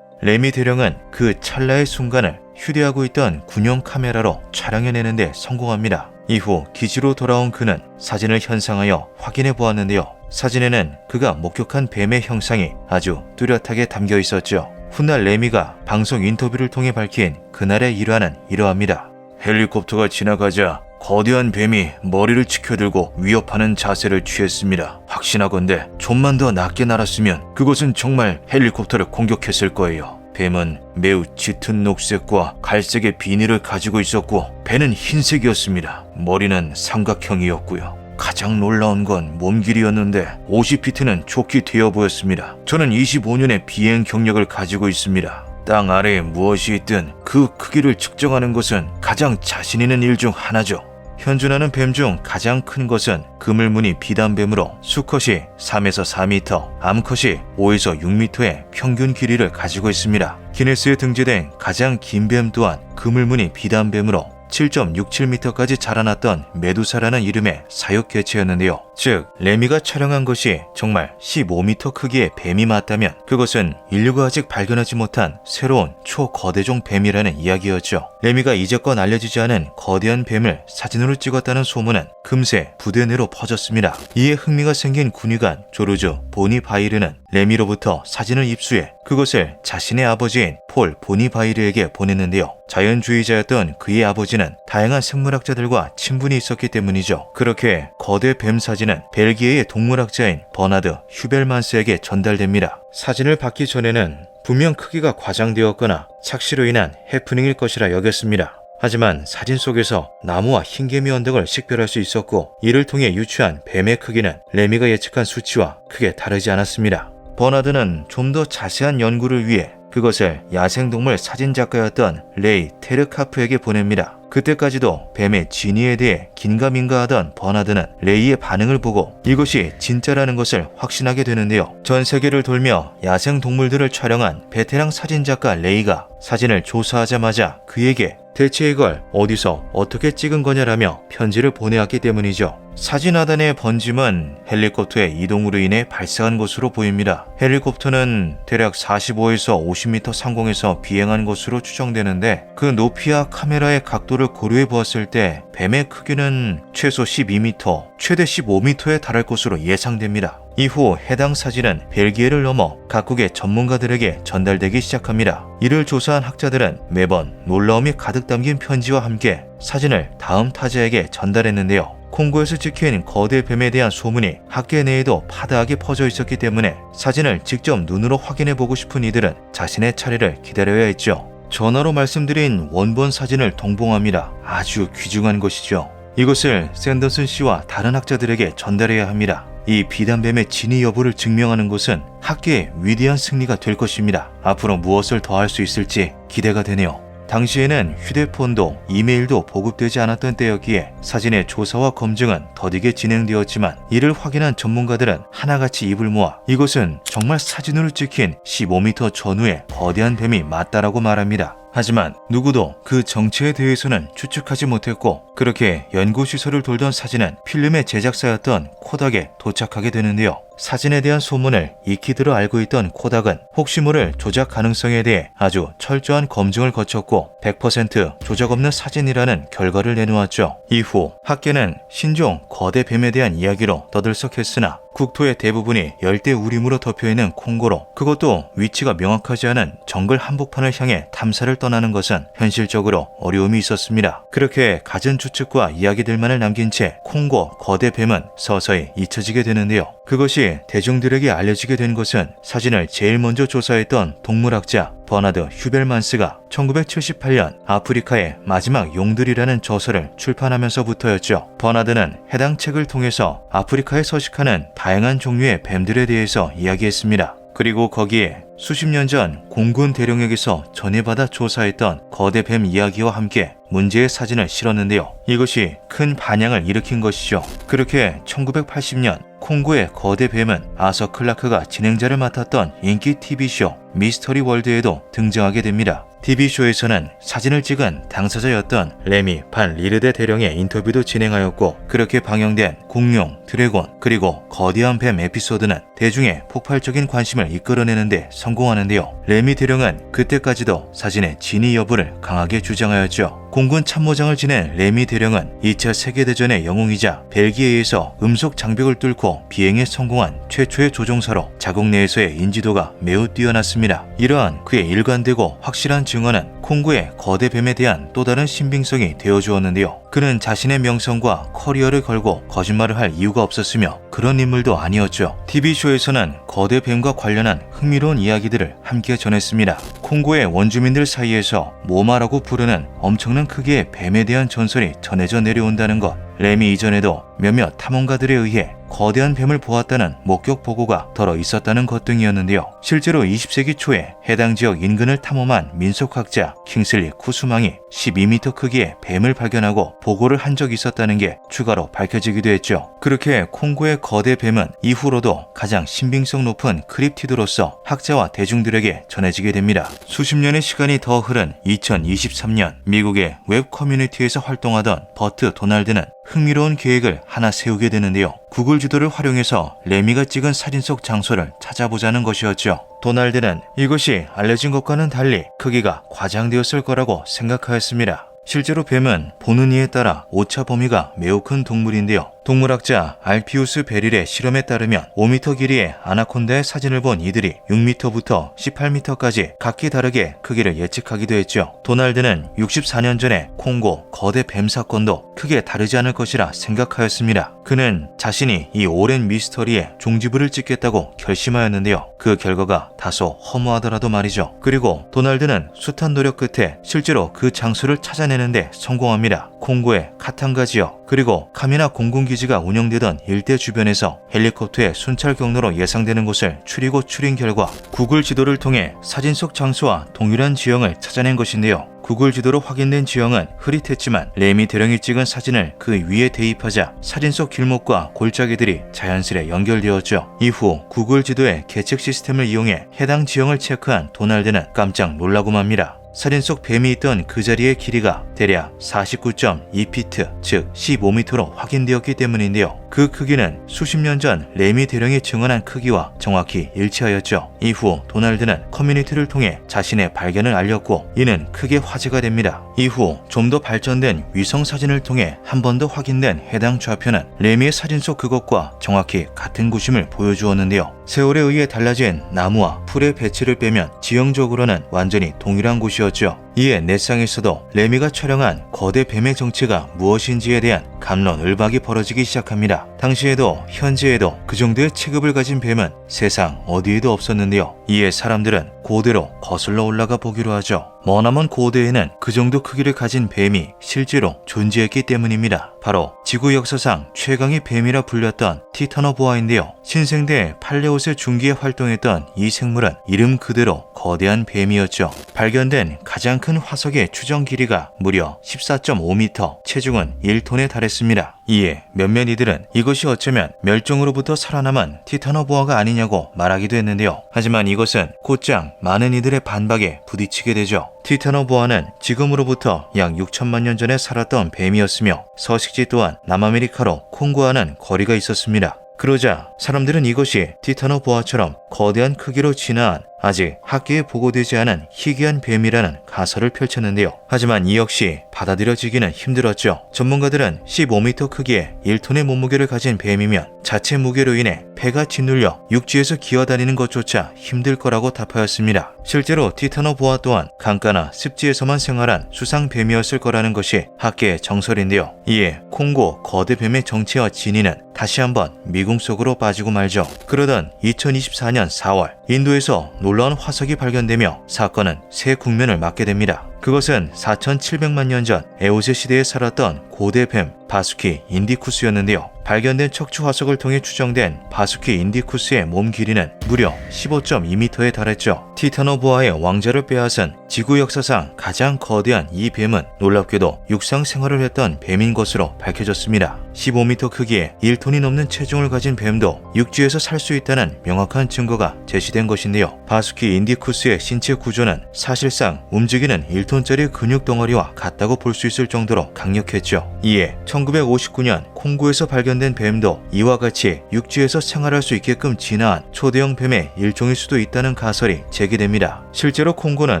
레미 대령은 그 찰나의 순간을 휴대하고 있던 군용 카메라로 촬영해내는데 성공합니다. 이후 기지로 돌아온 그는 사진을 현상하여 확인해 보았는데요. 사진에는 그가 목격한 뱀의 형상이 아주 뚜렷하게 담겨 있었죠. 훗날 레미가 방송 인터뷰를 통해 밝힌 그날의 일화는 이러합니다. 헬리콥터가 지나가자 거대한 뱀이 머리를 치켜들고 위협하는 자세를 취했습니다. 확신하건대 좀만 더 낮게 날았으면 그것은 정말 헬리콥터를 공격했을 거예요. 뱀은 매우 짙은 녹색과 갈색의 비닐을 가지고 있었고 배는 흰색이었습니다. 머리는 삼각형이었고요. 가장 놀라운 건 몸길이었는데 50피트는 좋게 되어 보였습니다. 저는 25년의 비행 경력을 가지고 있습니다. 땅 아래에 무엇이 있든 그 크기를 측정하는 것은 가장 자신 있는 일 중 하나죠. 현존하는 뱀 중 가장 큰 것은 그물무늬 비단뱀으로 수컷이 3에서 4m, 암컷이 5에서 6m의 평균 길이를 가지고 있습니다. 기네스에 등재된 가장 긴 뱀 또한 그물무늬 비단뱀으로 7.67m까지 자라났던 메두사라는 이름의 사육 개체였는데요. 즉 레미가 촬영한 것이 정말 15m 크기의 뱀이 맞다면 그것은 인류가 아직 발견하지 못한 새로운 초거대종 뱀이라는 이야기였죠. 레미가 이제껏 알려지지 않은 거대한 뱀을 사진으로 찍었다는 소문은 금세 부대 내로 퍼졌습니다. 이에 흥미가 생긴 군의관 조르주 보니바이르는 레미로부터 사진을 입수해 그것을 자신의 아버지인 폴 보니바이르에게 보냈는데요. 자연주의자였던 그의 아버지는 다양한 생물학자들과 친분이 있었기 때문이죠. 그렇게 거대 뱀 사진은 벨기에의 동물학자인 버나드 휴벨만스에게 전달됩니다. 사진을 받기 전에는 분명 크기가 과장되었거나 착시로 인한 해프닝일 것이라 여겼습니다. 하지만 사진 속에서 나무와 흰개미 언덕을 식별할 수 있었고 이를 통해 유추한 뱀의 크기는 레미가 예측한 수치와 크게 다르지 않았습니다. 버나드는 좀 더 자세한 연구를 위해 그것을 야생동물 사진작가였던 레이 테르카프에게 보냅니다. 그때까지도 뱀의 진위에 대해 긴가민가하던 버나드는 레이의 반응을 보고 이것이 진짜라는 것을 확신하게 되는데요. 전 세계를 돌며 야생동물들을 촬영한 베테랑 사진작가 레이가 사진을 조사하자마자 그에게 대체 이걸 어디서 어떻게 찍은 거냐라며 편지를 보내왔기 때문이죠. 사진 하단의 번짐은 헬리콥터의 이동으로 인해 발생한 것으로 보입니다. 헬리콥터는 대략 45에서 50m 상공에서 비행한 것으로 추정되는데 그 높이와 카메라의 각도를 고려해 보았을 때 뱀의 크기는 최소 12m, 최대 15m에 달할 것으로 예상됩니다. 이후 해당 사진은 벨기에를 넘어 각국의 전문가들에게 전달되기 시작합니다. 이를 조사한 학자들은 매번 놀라움이 가득 담긴 편지와 함께 사진을 다음 타자에게 전달했는데요. 콩고에서 찍힌 거대 뱀에 대한 소문이 학계 내에도 파다하게 퍼져 있었기 때문에 사진을 직접 눈으로 확인해보고 싶은 이들은 자신의 차례를 기다려야 했죠. 전화로 말씀드린 원본 사진을 동봉합니다. 아주 귀중한 것이죠. 이것을 샌더슨 씨와 다른 학자들에게 전달해야 합니다. 이 비단뱀의 진위 여부를 증명하는 것은 학계의 위대한 승리가 될 것입니다. 앞으로 무엇을 더 할 수 있을지 기대가 되네요. 당시에는 휴대폰도 이메일도 보급되지 않았던 때였기에 사진의 조사와 검증은 더디게 진행되었지만 이를 확인한 전문가들은 하나같이 입을 모아 이것은 정말 사진으로 찍힌 15m 전후의 거대한 뱀이 맞다라고 말합니다. 하지만 누구도 그 정체에 대해서는 추측하지 못했고 그렇게 연구시설을 돌던 사진은 필름의 제작사였던 코닥에 도착하게 되는데요. 사진에 대한 소문을 익히 들어 알고 있던 코닥은 혹시 모를 조작 가능성에 대해 아주 철저한 검증을 거쳤고 100% 조작 없는 사진이라는 결과를 내놓았죠. 이후 학계는 신종 거대 뱀에 대한 이야기로 떠들썩했으나 국토의 대부분이 열대 우림으로 덮여있는 콩고로 그것도 위치가 명확하지 않은 정글 한복판을 향해 탐사를 떠나는 것은 현실적으로 어려움이 있었습니다. 그렇게 갖은 추측과 이야기들만을 남긴 채 콩고 거대 뱀은 서서히 잊혀지게 되는데요. 그것이 대중들에게 알려지게 된 것은 사진을 제일 먼저 조사했던 동물학자 버나드 휴벨만스가 1978년 아프리카의 마지막 용들이라는 저서를 출판하면서부터였죠. 버나드는 해당 책을 통해서 아프리카에 서식하는 다양한 종류의 뱀들에 대해서 이야기했습니다. 그리고 거기에 수십 년 전 공군 대령에게서 전해받아 조사했던 거대 뱀 이야기와 함께 문제의 사진을 실었는데요. 이것이 큰 반향을 일으킨 것이죠. 그렇게 1980년 콩고의 거대 뱀은 아서 클라크가 진행자를 맡았던 인기 TV쇼 미스터리 월드에도 등장하게 됩니다. TV쇼에서는 사진을 찍은 당사자였던 레미 반 리르데 대령의 인터뷰도 진행하였고 그렇게 방영된 공룡, 드래곤, 그리고 거대한 뱀 에피소드는 대중의 폭발적인 관심을 이끌어내는데 성공하는데요. 레미 대령은 그때까지도 사진의 진위 여부를 강하게 주장하였죠. 공군 참모장을 지낸 레미 대령은 2차 세계대전의 영웅이자 벨기에에서 음속 장벽을 뚫고 비행에 성공한 최초의 조종사로 자국 내에서의 인지도가 매우 뛰어났습니다. 이러한 그의 일관되고 확실한 증언은 콩고의 거대 뱀에 대한 또 다른 신빙성이 되어주었는데요. 그는 자신의 명성과 커리어를 걸고 거짓말을 할 이유가 없었으며 그런 인물도 아니었죠. TV쇼에서는 거대 뱀과 관련한 흥미로운 이야기들을 함께 전했습니다. 콩고의 원주민들 사이에서 모마라고 부르는 엄청난 크기의 뱀에 대한 전설이 전해져 내려온다는 것, 레미 이전에도 몇몇 탐험가들에 의해 거대한 뱀을 보았다는 목격 보고가 덜어 있었다는 것 등이었는데요. 실제로 20세기 초에 해당 지역 인근을 탐험한 민속학자 킹슬리 쿠수망이 12m 크기의 뱀을 발견하고 보고를 한 적이 있었다는 게 추가로 밝혀지기도 했죠. 그렇게 콩고의 거대 뱀은 이후로도 가장 신빙성 높은 크립티드로서 학자와 대중들에게 전해지게 됩니다. 수십 년의 시간이 더 흐른 2023년 미국의 웹 커뮤니티에서 활동하던 버트 도널드는 흥미로운 계획을 하나 세우게 되는데요. 구글 지도를 활용해서 레미가 찍은 사진 속 장소를 찾아보자는 것이었죠. 도널드는 이것이 알려진 것과는 달리 크기가 과장되었을 거라고 생각하였습니다. 실제로 뱀은 보는 이에 따라 오차 범위가 매우 큰 동물인데요. 동물학자 알피우스 베릴의 실험에 따르면 5m 길이의 아나콘다의 사진을 본 이들이 6m부터 18m까지 각기 다르게 크기를 예측하기도 했죠. 도널드는 64년 전에 콩고 거대 뱀 사건도 크게 다르지 않을 것이라 생각하였습니다. 그는 자신이 이 오랜 미스터리에 종지부를 찍겠다고 결심하였는데요. 그 결과가 다소 허무하더라도 말이죠. 그리고 도널드는 숱한 노력 끝에 실제로 그 장소를 찾아내는데 성공합니다. 콩고의 카탄가 지역 그리고 카미나 공군기지가 운영되던 일대 주변에서 헬리콥터의 순찰 경로로 예상되는 곳을 추리고 추린 결과 구글 지도를 통해 사진 속 장소와 동일한 지형을 찾아낸 것인데요. 구글 지도로 확인된 지형은 흐릿했지만 레미 대령이 찍은 사진을 그 위에 대입하자 사진 속 길목과 골짜기들이 자연스레 연결되었죠. 이후 구글 지도의 계측 시스템을 이용해 해당 지형을 체크한 도널드는 깜짝 놀라고 맙니다. 사진 속 뱀이 있던 그 자리의 길이가 대략 49.2피트, 즉 15m로 확인되었기 때문인데요. 그 크기는 수십 년 전 레미 대령이 증언한 크기와 정확히 일치하였죠. 이후 도널드는 커뮤니티를 통해 자신의 발견을 알렸고 이는 크게 화제가 됩니다. 이후 좀 더 발전된 위성 사진을 통해 한 번 더 확인된 해당 좌표는 레미의 사진 속 그것과 정확히 같은 곳임을 보여주었는데요. 세월에 의해 달라진 나무와 풀의 배치를 빼면 지형적으로는 완전히 동일한 곳이었죠. 이에 넷상에서도 레미가 촬영한 거대 뱀의 정체가 무엇인지에 대한 갑론을박이 벌어지기 시작합니다. 당시에도 현재에도 그 정도의 체급을 가진 뱀은 세상 어디에도 없었는데요. 이에 사람들은 고대로 거슬러 올라가 보기로 하죠. 머나먼 고대에는 그 정도 크기를 가진 뱀이 실제로 존재했기 때문입니다. 바로 지구 역사상 최강의 뱀이라 불렸던 티타노보아인데요. 신생대 팔레오세 중기에 활동했던 이 생물은 이름 그대로 거대한 뱀이었죠. 발견된 가장 큰 화석의 추정 길이가 무려 14.5m, 체중은 1톤에 달했습니다. 이에 몇몇 이들은 이것이 어쩌면 멸종으로부터 살아남은 티타노보아가 아니냐고 말하기도 했는데요. 하지만 이것은 곧장 많은 이들의 반박에 부딪히게 되죠. 티타노보아는 지금으로부터 약 6천만 년 전에 살았던 뱀이었으며 서식지 또한 남아메리카로 콩고와는 거리가 있었습니다. 그러자 사람들은 이것이 티타노보아처럼 거대한 크기로 진화한 아직 학계에 보고되지 않은 희귀한 뱀이라는 가설을 펼쳤는데요. 하지만 이 역시 받아들여지기는 힘들었죠. 전문가들은 15m 크기의 1톤의 몸무게를 가진 뱀이면 자체 무게로 인해 폐가 짓눌려 육지에서 기어다니는 것조차 힘들 거라고 답하였습니다. 실제로 티타노보아 또한 강가나 습지에서만 생활한 수상뱀이었을 거라는 것이 학계의 정설인데요. 이에 콩고 거대뱀의 정체와 진위는 다시 한번 미궁 속으로 빠지고 말죠. 그러던 2024년 4월 인도에서 놀라운 화석이 발견되며 사건은 새 국면을 맞게 됩니다. 그것은 4,700만 년 전 에오세 시대에 살았던 고대 뱀 바수키 인디쿠스였는데요. 발견된 척추 화석을 통해 추정된 바수키 인디쿠스의 몸 길이는 무려 15.2m에 달했죠. 티타노보아의 왕자를 빼앗은 지구 역사상 가장 거대한 이 뱀은 놀랍게도 육상 생활을 했던 뱀인 것으로 밝혀졌습니다. 15m 크기의 1톤이 넘는 체중을 가진 뱀도 육지에서 살 수 있다는 명확한 증거가 제시된 것인데요. 바수키 인디쿠스의 신체 구조는 사실상 움직이는 1톤짜리 근육 덩어리와 같다고 볼 수 있을 정도로 강력했죠. 이에 1959년 콩고에서 발견된 뱀도 이와 같이 육지에서 생활할 수 있게끔 진화한 초대형 뱀의 일종일 수도 있다는 가설이 제기됩니다. 실제로 콩고는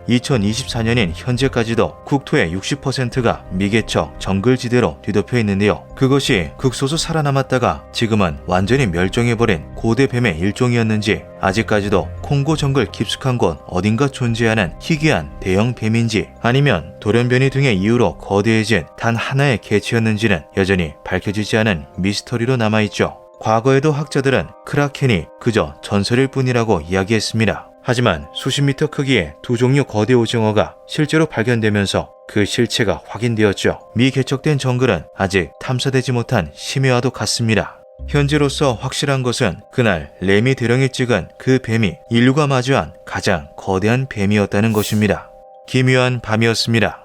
2024년인 현재까지도 국토의 60%가 미개척 정글지대로 뒤덮여 있는데요. 그것이 극소수 살아남았다가 지금은 완전히 멸종해버린 고대 뱀의 일종이었는지 아직까지도 콩고 정글 깊숙한 곳 어딘가 존재하는 희귀한 대형 뱀인지 아니면 돌연변이 등의 이유로 거대해진 단 하나의 개체였는지는 여전히 밝혀지지 않은 미스터리로 남아있죠. 과거에도 학자들은 크라켄이 그저 전설일 뿐이라고 이야기했습니다. 하지만 수십 미터 크기의 두 종류 거대 오징어가 실제로 발견되면서 그 실체가 확인되었죠. 미개척된 정글은 아직 탐사되지 못한 심해와도 같습니다. 현재로서 확실한 것은 그날 레미 대령이 찍은 그 뱀이 인류가 마주한 가장 거대한 뱀이었다는 것입니다. 기묘한 밤이었습니다.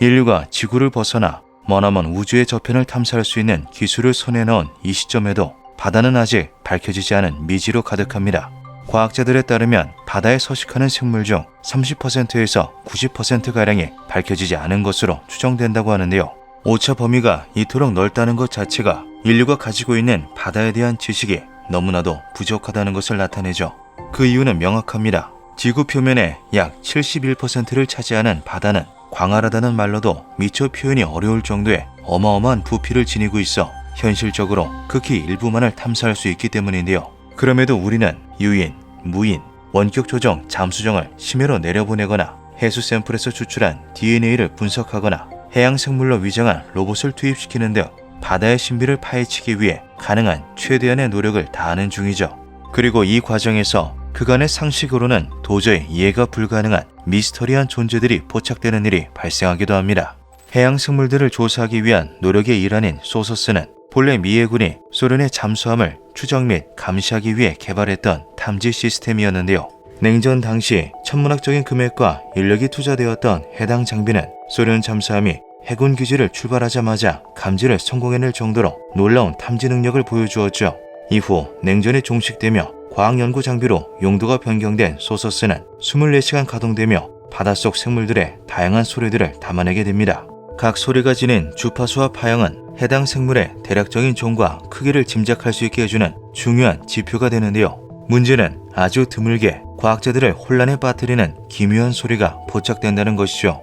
인류가 지구를 벗어나 머나먼 우주의 저편을 탐사할 수 있는 기술을 손에 넣은 이 시점에도 바다는 아직 밝혀지지 않은 미지로 가득합니다. 과학자들에 따르면 바다에 서식하는 생물 중 30%에서 90%가량이 밝혀지지 않은 것으로 추정된다고 하는데요. 오차 범위가 이토록 넓다는 것 자체가 인류가 가지고 있는 바다에 대한 지식이 너무나도 부족하다는 것을 나타내죠. 그 이유는 명확합니다. 지구 표면의 약 71%를 차지하는 바다는 광활하다는 말로도 미처 표현이 어려울 정도의 어마어마한 부피를 지니고 있어 현실적으로 극히 일부만을 탐사할 수 있기 때문인데요. 그럼에도 우리는 유인, 무인, 원격 조정, 잠수정을 심해로 내려보내거나 해수 샘플에서 추출한 DNA를 분석하거나 해양 생물로 위장한 로봇을 투입시키는 등 바다의 신비를 파헤치기 위해 가능한 최대한의 노력을 다하는 중이죠. 그리고 이 과정에서 그간의 상식으로는 도저히 이해가 불가능한 미스터리한 존재들이 포착되는 일이 발생하기도 합니다. 해양 생물들을 조사하기 위한 노력의 일환인 소서스는 본래 미 해군이 소련의 잠수함을 추적 및 감시하기 위해 개발했던 탐지 시스템이었는데요. 냉전 당시 천문학적인 금액과 인력이 투자되었던 해당 장비는 소련 잠수함이 해군 기지를 출발하자마자 감지를 성공해낼 정도로 놀라운 탐지 능력을 보여주었죠. 이후 냉전이 종식되며 과학연구 장비로 용도가 변경된 소서스는 24시간 가동되며 바닷속 생물들의 다양한 소리들을 담아내게 됩니다. 각 소리가 지닌 주파수와 파형은 해당 생물의 대략적인 종과 크기를 짐작할 수 있게 해주는 중요한 지표가 되는데요. 문제는 아주 드물게 과학자들을 혼란에 빠뜨리는 기묘한 소리가 포착된다는 것이죠.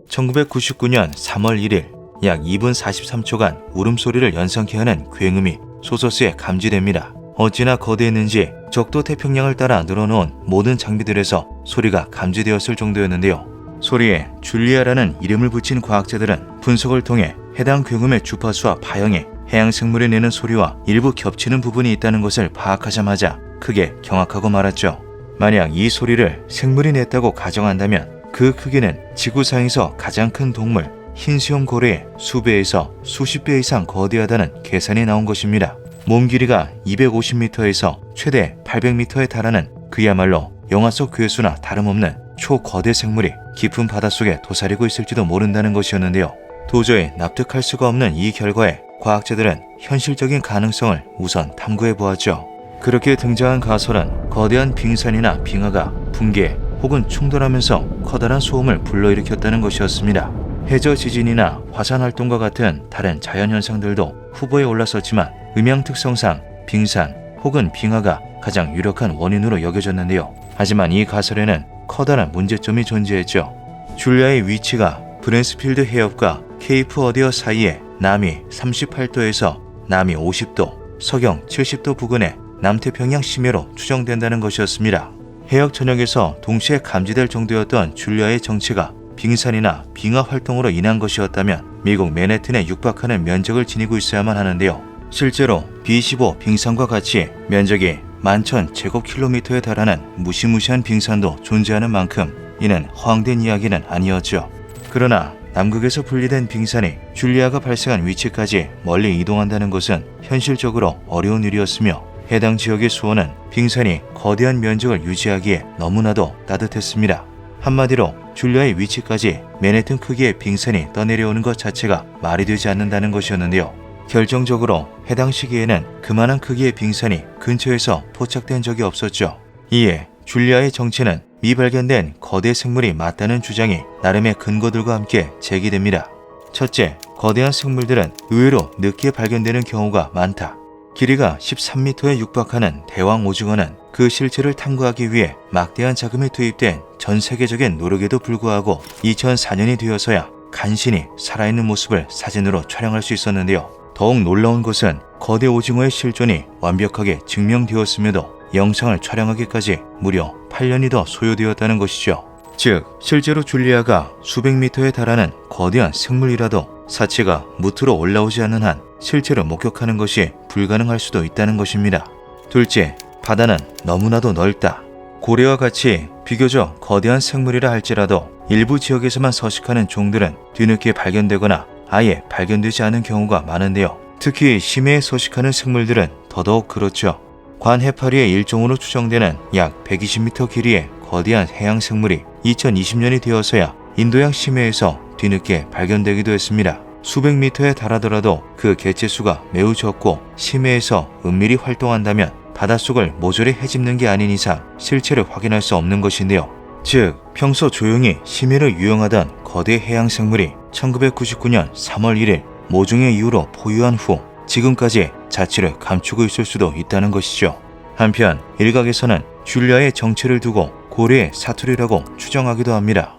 (1999년 3월 1일) 약 2분 43초간 울음소리를 연상케 하는 굉음이 소서스에 감지됩니다. 어찌나 거대했는지 적도 태평양을 따라 늘어놓은 모든 장비들에서 소리가 감지되었을 정도였는데요. 소리에 줄리아라는 이름을 붙인 과학자들은 분석을 통해 해당 굉음의 주파수와 파형이 해양 생물이 내는 소리와 일부 겹치는 부분이 있다는 것을 파악하자마자 크게 경악하고 말았죠. 만약 이 소리를 생물이 냈다고 가정한다면 그 크기는 지구상에서 가장 큰 동물 흰수염 고래의 수배에서 수십 배 이상 거대하다는 계산이 나온 것입니다. 몸 길이가 250m에서 최대 800m에 달하는 그야말로 영화 속 괴수나 다름없는 초거대 생물이 깊은 바닷속에 도사리고 있을지도 모른다는 것이었는데요. 도저히 납득할 수가 없는 이 결과에 과학자들은 현실적인 가능성을 우선 탐구해 보았죠. 그렇게 등장한 가설은 거대한 빙산이나 빙하가 붕괴 혹은 충돌하면서 커다란 소음을 불러일으켰다는 것이었습니다. 해저 지진이나 화산 활동과 같은 다른 자연현상들도 후보에 올랐었지만 음향 특성상 빙산 혹은 빙하가 가장 유력한 원인으로 여겨졌는데요. 하지만 이 가설에는 커다란 문제점이 존재했죠. 줄리아의 위치가 브랜스필드 해협과 케이프 어디어 사이에 남위 38도에서 남위 50도, 서경 70도 부근의 남태평양 심해로 추정된다는 것이었습니다. 해역 전역에서 동시에 감지될 정도였던 줄리아의 정체가 빙산이나 빙하 활동으로 인한 것이었다면 미국 맨해튼에 육박하는 면적을 지니고 있어야만 하는데요. 실제로 B15 빙산과 같이 면적이 11,000제곱킬로미터에 달하는 무시무시한 빙산도 존재하는 만큼 이는 허황된 이야기는 아니었죠. 그러나 남극에서 분리된 빙산이 줄리아가 발생한 위치까지 멀리 이동한다는 것은 현실적으로 어려운 일이었으며 해당 지역의 수온은 빙산이 거대한 면적을 유지하기에 너무나도 따뜻했습니다. 한마디로 줄리아의 위치까지 맨해튼 크기의 빙산이 떠내려오는 것 자체가 말이 되지 않는다는 것이었는데요. 결정적으로 해당 시기에는 그만한 크기의 빙산이 근처에서 포착된 적이 없었죠. 이에 줄리아의 정체는 미발견된 거대 생물이 맞다는 주장이 나름의 근거들과 함께 제기됩니다. 첫째, 거대한 생물들은 의외로 늦게 발견되는 경우가 많다. 길이가 13m에 육박하는 대왕 오징어는 그 실체를 탐구하기 위해 막대한 자금이 투입된 전 세계적인 노력에도 불구하고 2004년이 되어서야 간신히 살아있는 모습을 사진으로 촬영할 수 있었는데요. 더욱 놀라운 것은 거대 오징어의 실존이 완벽하게 증명되었음에도 영상을 촬영하기까지 무려 8년이 더 소요되었다는 것이죠. 즉, 실제로 줄리아가 수백 미터에 달하는 거대한 생물이라도 사체가 무트로 올라오지 않는 한 실제로 목격하는 것이 불가능할 수도 있다는 것입니다. 둘째, 바다는 너무나도 넓다. 고래와 같이 비교적 거대한 생물이라 할지라도 일부 지역에서만 서식하는 종들은 뒤늦게 발견되거나 아예 발견되지 않은 경우가 많은데요. 특히 심해에 서식하는 생물들은 더더욱 그렇죠. 관 해파리의 일종으로 추정되는 약 120m 길이의 거대한 해양 생물이 2020년이 되어서야 인도양 심해에서 뒤늦게 발견되기도 했습니다. 수백 미터에 달하더라도 그 개체수가 매우 적고 심해에서 은밀히 활동한다면 바닷속을 모조리 헤집는 게 아닌 이상 실체를 확인할 수 없는 것인데요. 즉, 평소 조용히 심해를 유영하던 거대 해양 생물이 1999년 3월 1일 모종의 이유로 포유한 후 지금까지 자취를 감추고 있을 수도 있다는 것이죠. 한편 일각에서는 줄리아의 정체를 두고 고래의 사투리라고 추정하기도 합니다.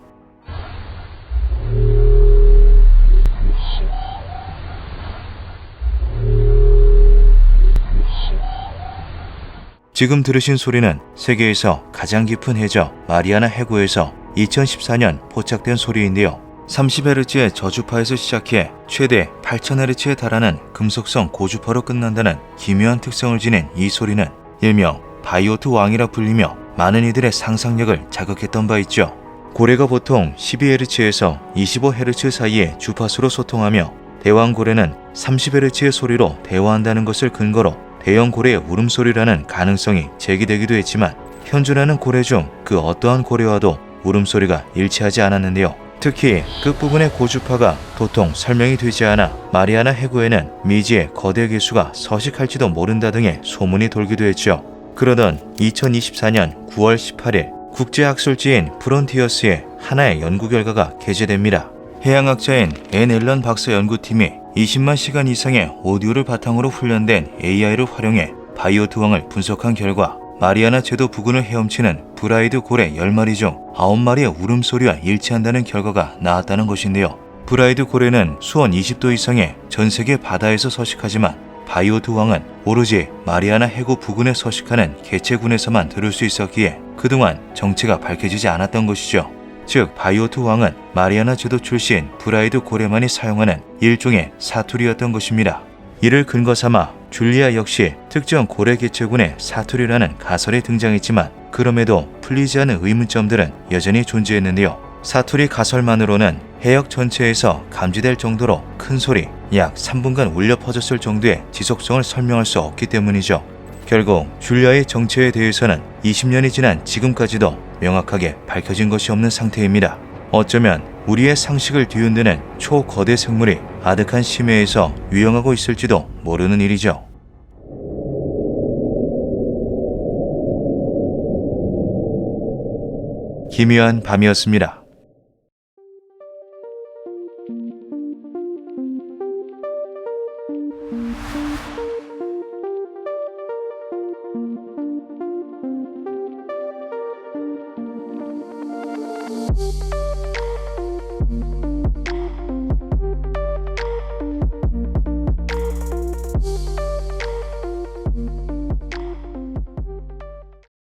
지금 들으신 소리는 세계에서 가장 깊은 해저 마리아나 해구에서 2014년 포착된 소리인데요. 30Hz의 저주파에서 시작해 최대 8000Hz에 달하는 금속성 고주파로 끝난다는 기묘한 특성을 지닌 이 소리는 일명 바이오트 왕이라 불리며 많은 이들의 상상력을 자극했던 바 있죠. 고래가 보통 12Hz에서 25Hz 사이의 주파수로 소통하며 대왕고래는 30Hz의 소리로 대화한다는 것을 근거로 대형 고래의 울음소리라는 가능성이 제기되기도 했지만 현존하는 고래 중 그 어떠한 고래와도 울음소리가 일치하지 않았는데요. 특히 끝부분의 고주파가 도통 설명이 되지 않아 마리아나 해구에는 미지의 거대 괴수가 서식할지도 모른다 등의 소문이 돌기도 했죠. 그러던 2024년 9월 18일 국제학술지인 프론티어스의 하나의 연구 결과가 게재됩니다. 해양학자인 앤 앨런 박사 연구팀이 20만 시간 이상의 오디오를 바탕으로 훈련된 AI를 활용해 바이오트왕을 분석한 결과 마리아나 제도 부근을 헤엄치는 브라이드 고래 10마리 중 9마리의 울음소리와 일치한다는 결과가 나왔다는 것인데요. 브라이드 고래는 수온 20도 이상의 전세계 바다에서 서식하지만 바이오트왕은 오로지 마리아나 해구 부근에 서식하는 개체군에서만 들을 수 있었기에 그동안 정체가 밝혀지지 않았던 것이죠. 즉 바이오트왕은 마리아나 제도 출신 브라이드 고래만이 사용하는 일종의 사투리였던 것입니다. 이를 근거 삼아 줄리아 역시 특정 고래 개체군의 사투리라는 가설이 등장했지만 그럼에도 풀리지 않은 의문점들은 여전히 존재했는데요. 사투리 가설만으로는 해역 전체에서 감지될 정도로 큰 소리, 약 3분간 울려 퍼졌을 정도의 지속성을 설명할 수 없기 때문이죠. 결국 줄리아의 정체에 대해서는 20년이 지난 지금까지도 명확하게 밝혀진 것이 없는 상태입니다. 어쩌면 우리의 상식을 뒤흔드는 초거대 생물이 아득한 심해에서 유영하고 있을지도 모르는 일이죠. 기묘한 밤이었습니다.